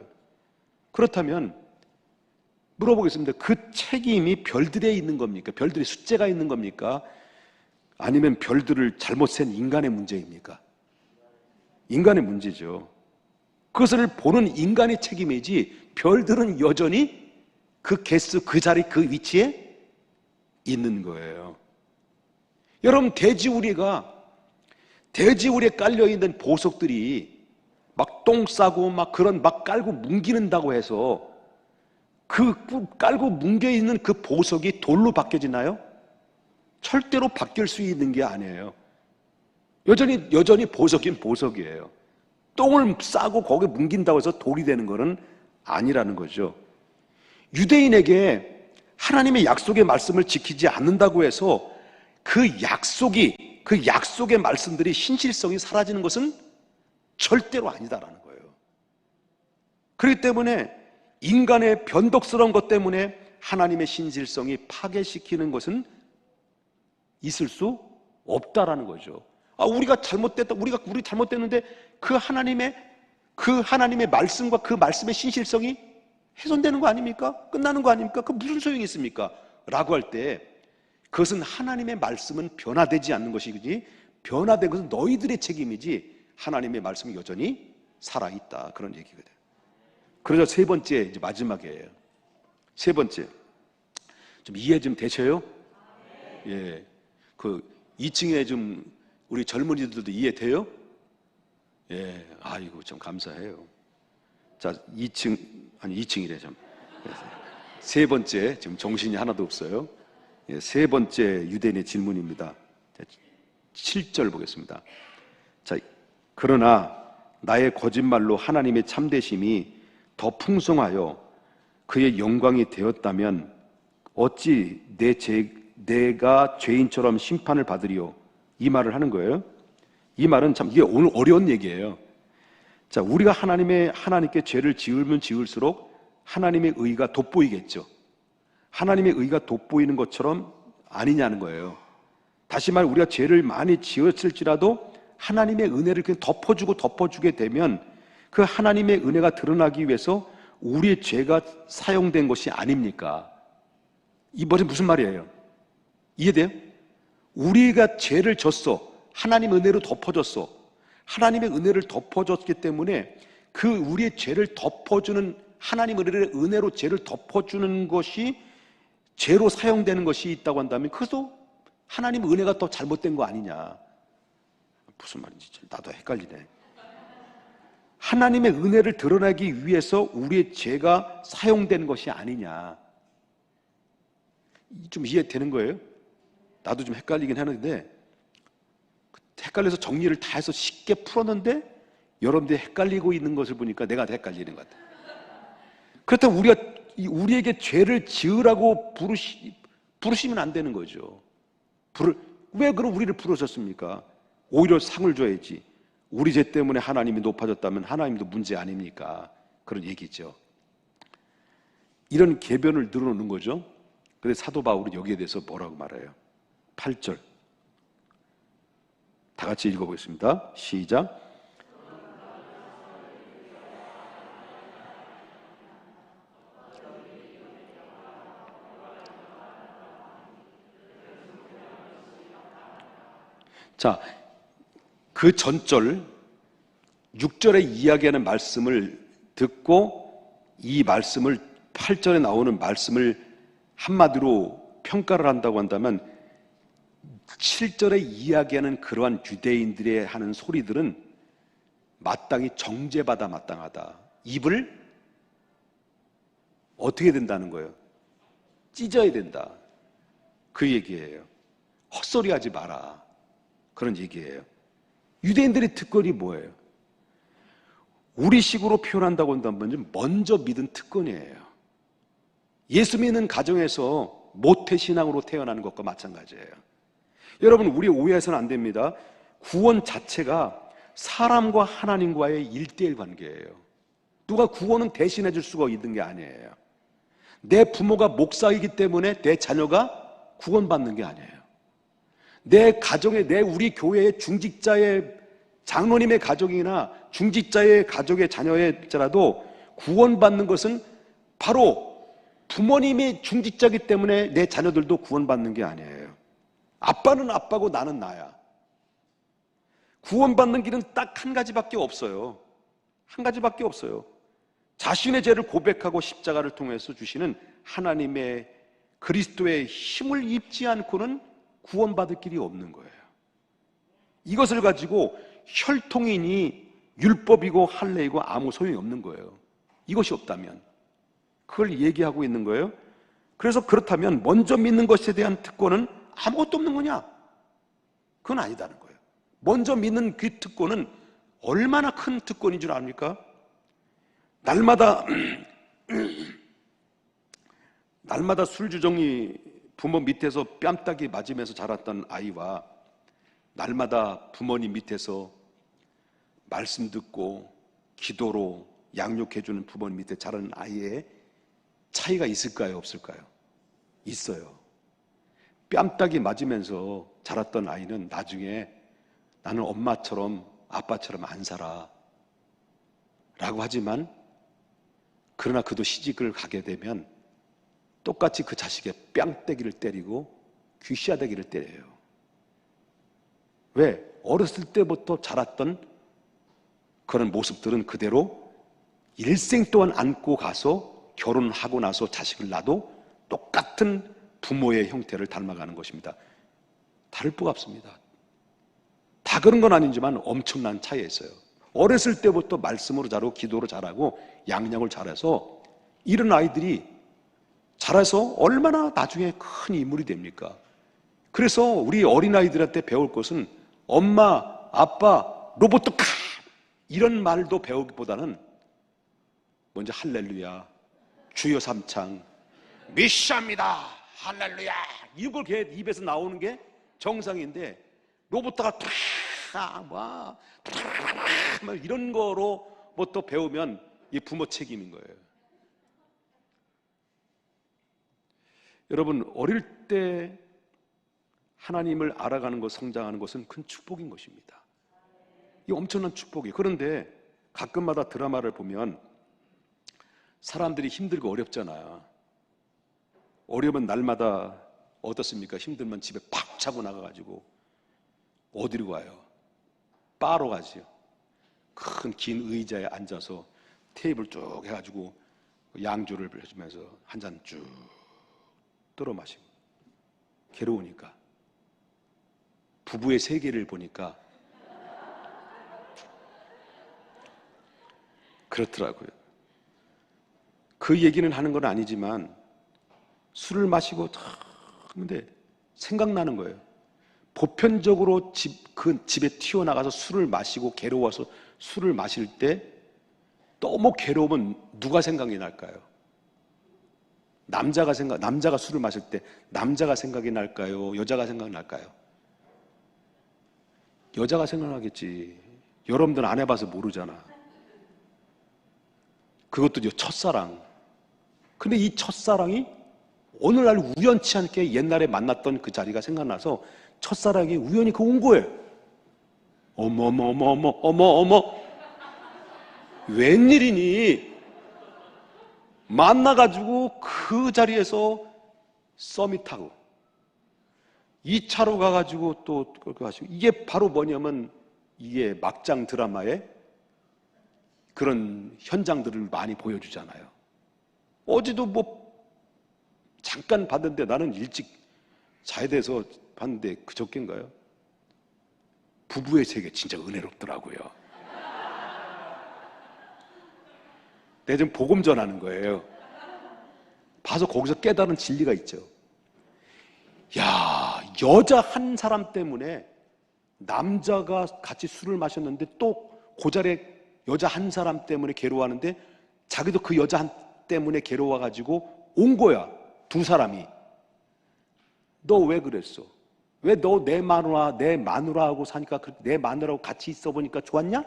그렇다면 물어보겠습니다. 그 책임이 별들에 있는 겁니까? 별들의 숫자가 있는 겁니까? 아니면 별들을 잘못 센 인간의 문제입니까? 인간의 문제죠. 그것을 보는 인간의 책임이지, 별들은 여전히 그 개수, 그 자리, 그 위치에 있는 거예요. 여러분, 돼지우리에 깔려있는 보석들이 막 똥 싸고 막 그런 막 깔고 뭉기는다고 해서 그 깔고 뭉겨있는 그 보석이 돌로 바뀌어지나요? 절대로 바뀔 수 있는 게 아니에요. 여전히 보석인 보석이에요. 똥을 싸고 거기에 뭉긴다고 해서 돌이 되는 것은 아니라는 거죠. 유대인에게 하나님의 약속의 말씀을 지키지 않는다고 해서 그 약속의 말씀들이 신실성이 사라지는 것은 절대로 아니다라는 거예요. 그렇기 때문에 인간의 변덕스러운 것 때문에 하나님의 신실성이 파괴시키는 것은 있을 수 없다라는 거죠. 우리가 잘못됐는데 그 하나님의 말씀과 그 말씀의 신실성이 훼손되는 거 아닙니까? 끝나는 거 아닙니까? 그 무슨 소용이 있습니까? 라고 할 때 그것은 하나님의 말씀은 변화되지 않는 것이지, 변화된 것은 너희들의 책임이지 하나님의 말씀이 여전히 살아있다, 그런 얘기거든요. 그래서 세 번째, 이제 마지막이에요. 세 번째, 좀 이해 좀 되셔요? 예, 그 2층에 좀 우리 젊은이들도 이해돼요? 예, 아이고 참 감사해요. 자, 2층이래 좀. 세 번째, 지금 정신이 하나도 없어요. 예, 세 번째 유대인의 질문입니다. 7절 보겠습니다. 자, 그러나 나의 거짓말로 하나님의 참되심이 더 풍성하여 그의 영광이 되었다면 어찌 내가 죄인처럼 심판을 받으리요? 이 말을 하는 거예요. 이 말은 참 이게 오늘 어려운 얘기예요. 자, 우리가 하나님께 죄를 지으면 지을수록 하나님의 의가 돋보이겠죠. 하나님의 의가 돋보이는 것처럼 아니냐는 거예요. 다시 말해, 우리가 죄를 많이 지었을지라도 하나님의 은혜를 그냥 덮어주게 되면 그 하나님의 은혜가 드러나기 위해서 우리의 죄가 사용된 것이 아닙니까? 이 말이 무슨 말이에요? 이해돼요? 우리가 죄를 졌어. 하나님 은혜로 덮어줬어. 하나님의 은혜를 덮어줬기 때문에 그 우리의 죄를 덮어주는, 하나님 은혜로 죄를 덮어주는 것이 죄로 사용되는 것이 있다고 한다면 그것도 하나님 은혜가 더 잘못된 거 아니냐. 무슨 말인지 나도 헷갈리네. 하나님의 은혜를 드러내기 위해서 우리의 죄가 사용된 것이 아니냐. 좀 이해되는 거예요? 나도 좀 헷갈리긴 하는데, 헷갈려서 정리를 다 해서 쉽게 풀었는데 여러분들이 헷갈리고 있는 것을 보니까 내가 더 헷갈리는 것 같아요. 그렇다면 우리에게 죄를 지으라고 부르시면 안 되는 거죠. 왜 그럼 우리를 부르셨습니까? 오히려 상을 줘야지. 우리 죄 때문에 하나님이 높아졌다면 하나님도 문제 아닙니까? 그런 얘기죠. 이런 궤변을 늘어놓는 거죠. 그래서 사도 바울은 여기에 대해서 뭐라고 말해요? 8절 다 같이 읽어보겠습니다. 시작. 자, 그 전절 6절에 이야기하는 말씀을 듣고 이 말씀을 8절에 나오는 말씀을 한마디로 평가를 한다고 한다면 7절에 이야기하는 그러한 유대인들의 하는 소리들은 마땅히 정죄받아 마땅하다. 입을 어떻게 된다는 거예요? 찢어야 된다. 그 얘기예요. 헛소리 하지 마라. 그런 얘기예요. 유대인들의 특권이 뭐예요? 우리식으로 표현한다고 한다면 먼저 믿은 특권이에요. 예수 믿는 가정에서 모태신앙으로 태어나는 것과 마찬가지예요. 여러분, 우리 오해해서는 안 됩니다. 구원 자체가 사람과 하나님과의 1:1 관계예요. 누가 구원은 대신해 줄 수가 있는 게 아니에요. 내 부모가 목사이기 때문에 내 자녀가 구원받는 게 아니에요. 내 가정에, 우리 교회의 중직자의 장로님의 가족이나 중직자의 가족의 자녀일지라도 구원받는 것은 바로 부모님이 중직자이기 때문에 내 자녀들도 구원받는 게 아니에요. 아빠는 아빠고 나는 나야. 구원받는 길은 딱 한 가지밖에 없어요. 한 가지밖에 없어요. 자신의 죄를 고백하고 십자가를 통해서 주시는 하나님의 그리스도의 힘을 입지 않고는 구원받을 길이 없는 거예요. 이것을 가지고 혈통이니 율법이고 할례이고 아무 소용이 없는 거예요. 이것이 없다면. 그걸 얘기하고 있는 거예요. 그래서 그렇다면 먼저 믿는 것에 대한 특권은 아무것도 없는 거냐? 그건 아니다는 거예요. 먼저 믿는 그 특권은 얼마나 큰 특권인 줄 압니까? 날마다 술주정이 부모 밑에서 뺨따기 맞으면서 자랐던 아이와 날마다 부모님 밑에서 말씀 듣고 기도로 양육해주는 부모님 밑에 자라는 아이의 차이가 있을까요? 없을까요? 있어요. 뺨따기 맞으면서 자랐던 아이는 나중에 나는 엄마처럼 아빠처럼 안 살아 라고 하지만, 그러나 그도 시집을 가게 되면 똑같이 그 자식의 뺨때기를 때리고 귀시아대기를 때려요. 왜? 어렸을 때부터 자랐던 그런 모습들은 그대로 일생 동안 안고 가서 결혼하고 나서 자식을 낳아도 똑같은 부모의 형태를 닮아가는 것입니다. 다를 바가 없습니다. 다 그런 건 아니지만 엄청난 차이가 있어요. 어렸을 때부터 말씀으로 자라고 기도로 자라고 양육을 잘해서 이런 아이들이 자라서 얼마나 나중에 큰 인물이 됩니까? 그래서 우리 어린아이들한테 배울 것은 엄마, 아빠, 로봇도 카! 이런 말도 배우기보다는 먼저 할렐루야, 주여 삼창, 미샤입니다, 할렐루야, 이걸 걔 입에서 나오는 게 정상인데, 로봇다가 막 이런 거로부터 배우면 이 부모 책임인 거예요. 여러분, 어릴 때 하나님을 알아가는 것, 성장하는 것은 큰 축복인 것입니다. 이 엄청난 축복이에요. 그런데 가끔마다 드라마를 보면 사람들이 힘들고 어렵잖아요. 어려우면 날마다 어떻습니까? 힘들면 집에 팍 차고 나가가지고 어디로 가요? 바로 가지요. 큰 긴 의자에 앉아서 테이블 쭉 해가지고 양주를 해주면서 한 잔 쭉 떨어 마시고. 괴로우니까. 부부의 세계를 보니까 그렇더라고요. 그 얘기는 하는 건 아니지만 술을 마시고 근데 생각나는 거예요. 보편적으로 그 집에 튀어나가서 술을 마시고 괴로워서 술을 마실 때 너무 괴로우면 누가 생각이 날까요? 남자가 술을 마실 때 남자가 생각이 날까요? 여자가 생각이 날까요? 여자가 생각나겠지. 여러분들 안 해봐서 모르잖아. 그것도 첫사랑. 근데 이 첫사랑이 어느 날 우연치 않게 옛날에 만났던 그 자리가 생각나서 첫사랑이 우연히 온 거예요. 어머 웬일이니? 만나가지고 그 자리에서 서밋하고 2차로 가가지고 또 그렇게 하시고, 이게 바로 뭐냐면 이게 막장 드라마의 그런 현장들을 많이 보여주잖아요. 어제도 뭐 잠깐 봤는데, 나는 일찍 자야 돼서 봤는데 그저께인가요? 부부의 세계 진짜 은혜롭더라고요. 내가 지금 복음 전하는 거예요. 봐서 거기서 깨달은 진리가 있죠. 야, 여자 한 사람 때문에 남자가 같이 술을 마셨는데 또 그 자리에 여자 한 사람 때문에 괴로워하는데 자기도 그 여자 한 때문에 괴로워가지고 온 거야. 두 사람이. 너 왜 그랬어? 왜 너 내 마누라하고 사니까 내 마누라하고 같이 있어 보니까 좋았냐?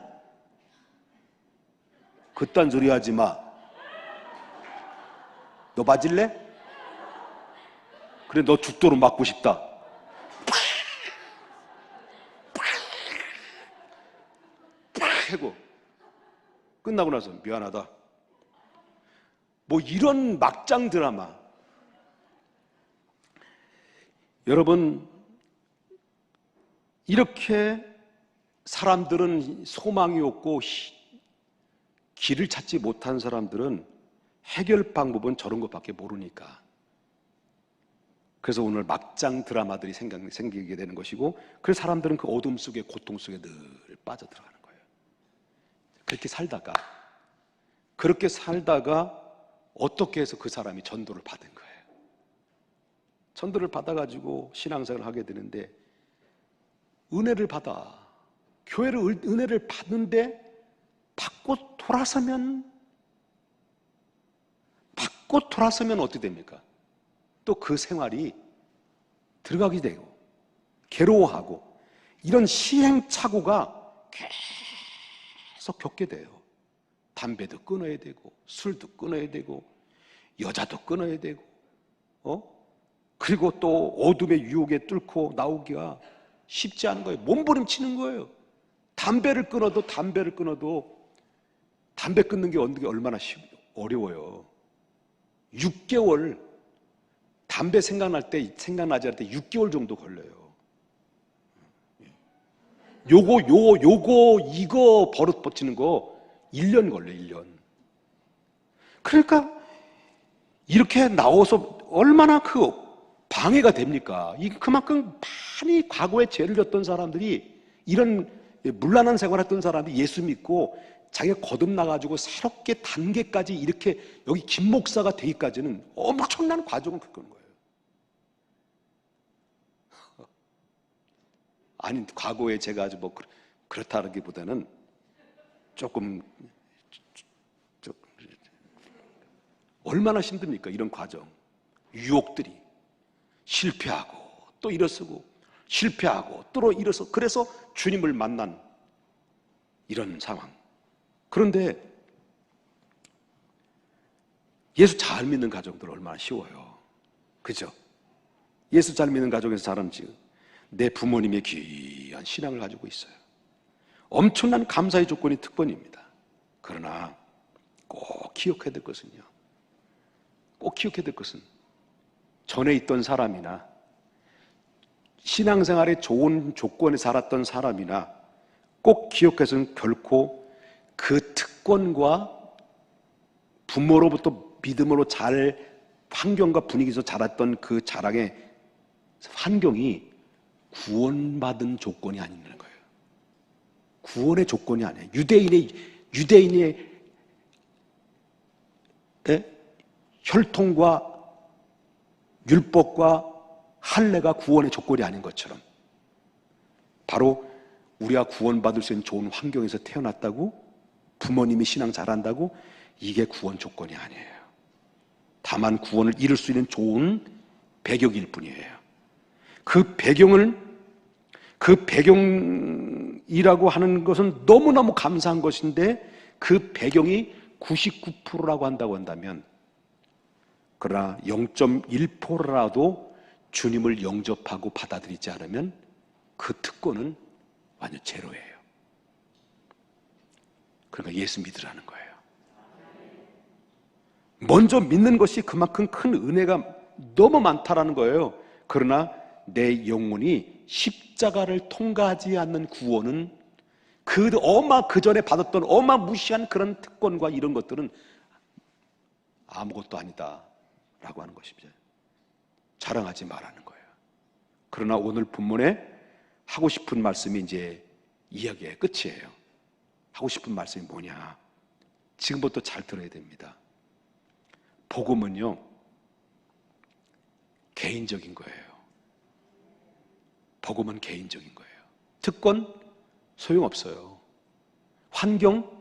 그딴 소리 하지 마. 너 맞을래? 그래, 너 죽도록 맞고 싶다. 해고 끝나고 나서 미안하다. 뭐 이런 막장 드라마. 여러분, 이렇게 사람들은 소망이 없고 길을 찾지 못한 사람들은 해결 방법은 저런 것밖에 모르니까. 그래서 오늘 막장 드라마들이 생기게 되는 것이고, 그래서 사람들은 그 어둠 속에, 고통 속에 늘 빠져들어가는 거예요. 그렇게 살다가 어떻게 해서 그 사람이 전도를 받은 거예요. 전도를 받아가지고 신앙생활을 하게 되는데, 은혜를 받아. 교회를 은혜를 받는데 받고 돌아서면 어떻게 됩니까? 또 그 생활이 들어가게 되고 괴로워하고 이런 시행착오가 계속 겪게 돼요. 담배도 끊어야 되고 술도 끊어야 되고 여자도 끊어야 되고 그리고 또 어둠의 유혹에 뚫고 나오기가 쉽지 않은 거예요. 몸부림치는 거예요. 담배 끊어도 담배 끊는 게 얼마나 어려워요. 6개월, 담배 생각나지 않을 때 6개월 정도 걸려요. 이거 버릇 버티는 거 1년 걸려요, 1년. 그러니까 이렇게 나와서 얼마나 방해가 됩니까? 그만큼 많이 과거에 죄를 졌던 사람들이, 이런 문란한 생활했던 사람들이 예수 믿고 자기가 거듭나가지고 새롭게 단계까지 이렇게 여기 김 목사가 되기까지는 엄청난 과정을 겪는 거예요. 아니, 과거에 제가 아주 뭐 그렇다기보다는 조금 얼마나 힘듭니까? 이런 과정. 유혹들이 실패하고 또 일어서고 실패하고 또 일어서, 그래서 주님을 만난 이런 상황. 그런데 예수 잘 믿는 가정들 얼마나 쉬워요. 그죠? 예수 잘 믿는 가정에서 자란지 내 부모님의 귀한 신앙을 가지고 있어요. 엄청난 감사의 조건이 특권입니다. 그러나 꼭 기억해야 될 것은요, 전에 있던 사람이나 신앙생활에 좋은 조건에 살았던 사람이나 꼭 기억해서는 결코 그 특권과 부모로부터 믿음으로 환경과 분위기에서 자랐던 그 자랑의 환경이 구원받은 조건이 아니라는 거예요. 구원의 조건이 아니에요. 유대인의 혈통과 율법과 할례가 구원의 조건이 아닌 것처럼, 바로 우리가 구원받을 수 있는 좋은 환경에서 태어났다고, 부모님이 신앙 잘한다고 이게 구원 조건이 아니에요. 다만 구원을 이룰 수 있는 좋은 배경일 뿐이에요. 그 배경이라고 하는 것은 너무너무 감사한 것인데, 그 배경이 99%라고 한다고 한다면, 그러나 0.1%라도 주님을 영접하고 받아들이지 않으면 그 특권은 완전 제로예요. 그러니까 예수 믿으라는 거예요. 먼저 믿는 것이 그만큼 큰 은혜가 너무 많다라는 거예요. 그러나 내 영혼이 십자가를 통과하지 않는 구원은 그 전에 받았던 어마무시한 그런 특권과 이런 것들은 아무것도 아니다 라고 하는 것입니다. 자랑하지 말라는 거예요. 그러나 오늘 본문에 하고 싶은 말씀이 이제 이야기의 끝이에요. 하고 싶은 말씀이 뭐냐? 지금부터 잘 들어야 됩니다. 복음은요, 개인적인 거예요. 복음은 개인적인 거예요. 특권 소용없어요. 환경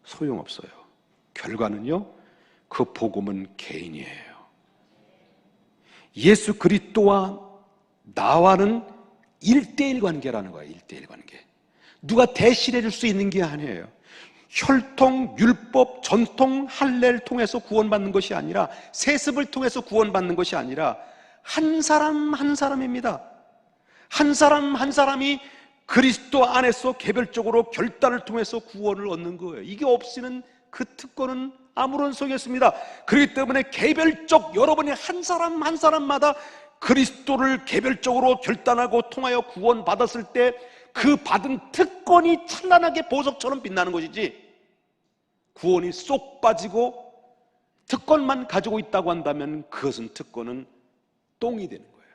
소용없어요. 결과는요, 그 복음은 개인이에요. 예수 그리스도와 나와는 1대1 관계라는 거예요. 1대1 관계. 누가 대신해 줄 수 있는 게 아니에요. 혈통, 율법, 전통, 할례를 통해서 구원받는 것이 아니라, 세습을 통해서 구원받는 것이 아니라 한 사람 한 사람입니다. 한 사람 한 사람이 그리스도 안에서 개별적으로 결단을 통해서 구원을 얻는 거예요. 이게 없이는 그 특권은 아무런 소용이 없습니다. 그렇기 때문에 개별적 여러분이 한 사람 한 사람마다 그리스도를 개별적으로 결단하고 통하여 구원받았을 때 그 받은 특권이 찬란하게 보석처럼 빛나는 것이지, 구원이 쏙 빠지고 특권만 가지고 있다고 한다면 그것은 특권은 똥이 되는 거예요.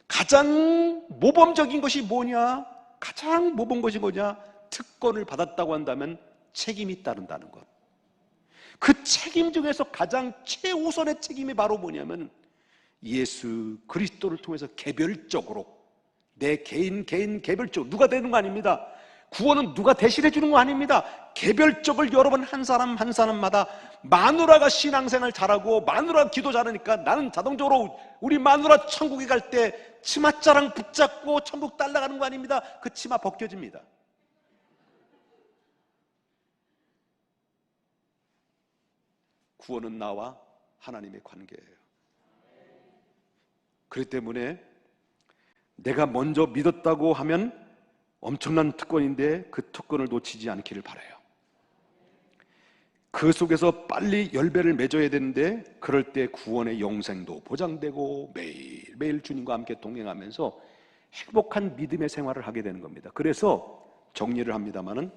가장 모범적인 것이 뭐냐? 가장 모범 것이 뭐냐? 특권을 받았다고 한다면 책임이 따른다는 것. 그 책임 중에서 가장 최우선의 책임이 바로 뭐냐면 예수 그리스도를 통해서 개별적으로, 내 개인 개별적으로, 누가 되는 거 아닙니다. 구원은 누가 대신해 주는 거 아닙니다. 개별적으로 여러분 한 사람 한 사람마다, 마누라가 신앙생활 잘하고 마누라가 기도 잘하니까 나는 자동적으로 우리 마누라 천국에 갈 때 치맛자랑 붙잡고 천국 딸려가는 거 아닙니다. 그 치마 벗겨집니다. 구원은 나와 하나님의 관계예요. 그렇기 때문에 내가 먼저 믿었다고 하면 엄청난 특권인데 그 특권을 놓치지 않기를 바라요. 그 속에서 빨리 열매를 맺어야 되는데, 그럴 때 구원의 영생도 보장되고 매일매일 주님과 함께 동행하면서 행복한 믿음의 생활을 하게 되는 겁니다. 그래서 정리를 합니다마는,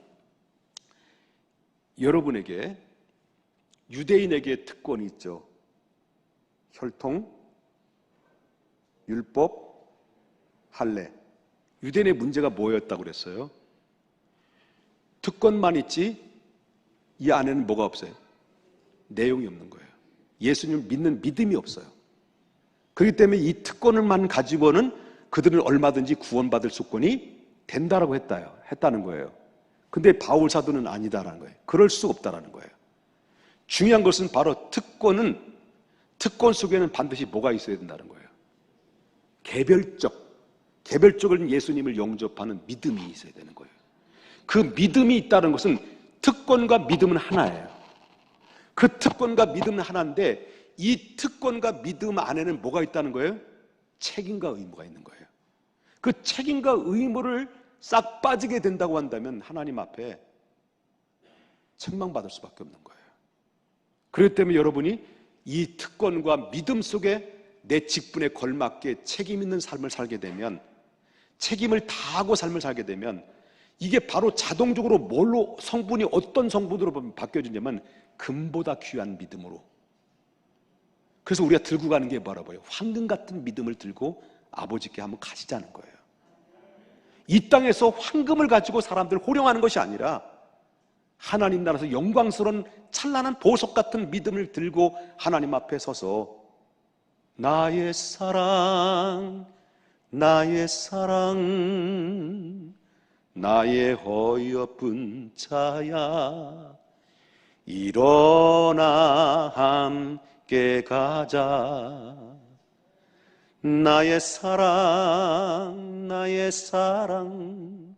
여러분에게, 유대인에게 특권이 있죠. 혈통, 율법, 할례. 유대인의 문제가 뭐였다고 그랬어요? 특권만 있지 이 안에는 뭐가 없어요? 내용이 없는 거예요. 예수님을 믿는 믿음이 없어요. 그렇기 때문에 이 특권을만 가지고는 그들은 얼마든지 구원받을 수권이 된다라고 했다는 거예요. 근데 바울 사도는 아니다라는 거예요. 그럴 수 없다라는 거예요. 중요한 것은 바로 특권 속에는 반드시 뭐가 있어야 된다는 거예요. 개별적으로 예수님을 영접하는 믿음이 있어야 되는 거예요. 그 믿음이 있다는 것은, 특권과 믿음은 하나예요. 그 특권과 믿음은 하나인데, 이 특권과 믿음 안에는 뭐가 있다는 거예요? 책임과 의무가 있는 거예요. 그 책임과 의무를 싹 빠지게 된다고 한다면 하나님 앞에 책망받을 수밖에 없는 거예요. 그렇기 때문에 여러분이 이 특권과 믿음 속에 내 직분에 걸맞게 책임 있는 삶을 살게 되면, 책임을 다하고 삶을 살게 되면, 이게 바로 자동적으로 뭘로, 성분이 어떤 성분으로 바뀌어지냐면 금보다 귀한 믿음으로. 그래서 우리가 들고 가는 게 뭐라고요? 황금 같은 믿음을 들고 아버지께 한번 가시자는 거예요. 이 땅에서 황금을 가지고 사람들 호령하는 것이 아니라 하나님 나라에서 영광스러운 찬란한 보석 같은 믿음을 들고 하나님 앞에 서서 나의 사랑, 나의 사랑, 나의 어여쁜 자야, 일어나 함께 가자. 나의 사랑, 나의 사랑,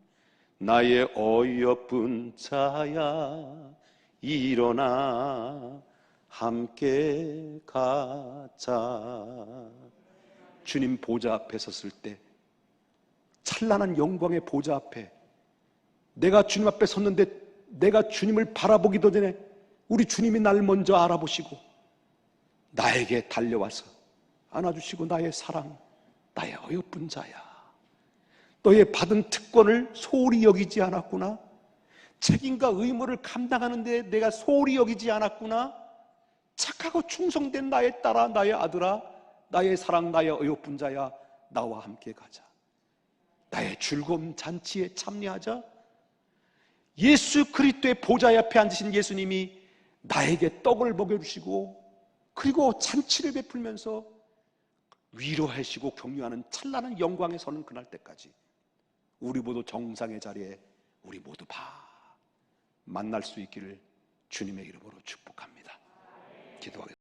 나의 어여쁜 자야, 일어나 함께 가자. 주님 보좌 앞에 섰을 때, 찬란한 영광의 보좌 앞에 내가 주님 앞에 섰는데, 내가 주님을 바라보기도 전에 우리 주님이 날 먼저 알아보시고 나에게 달려와서 안아주시고, 나의 사랑, 나의 어여쁜 자야, 너의 받은 특권을 소홀히 여기지 않았구나. 책임과 의무를 감당하는데 내가 소홀히 여기지 않았구나. 착하고 충성된 나의 딸아, 나의 아들아, 나의 사랑, 나의 어여쁜자야, 나와 함께 가자. 나의 즐거움 잔치에 참여하자. 예수 그리스도의 보좌 옆에 앉으신 예수님이 나에게 떡을 먹여주시고 그리고 잔치를 베풀면서 위로하시고 격려하는 찬란한 영광에 서는 그날 때까지 우리 모두 정상의 자리에 우리 모두 만날 수 있기를 주님의 이름으로 축복합니다. 기도하겠습니다.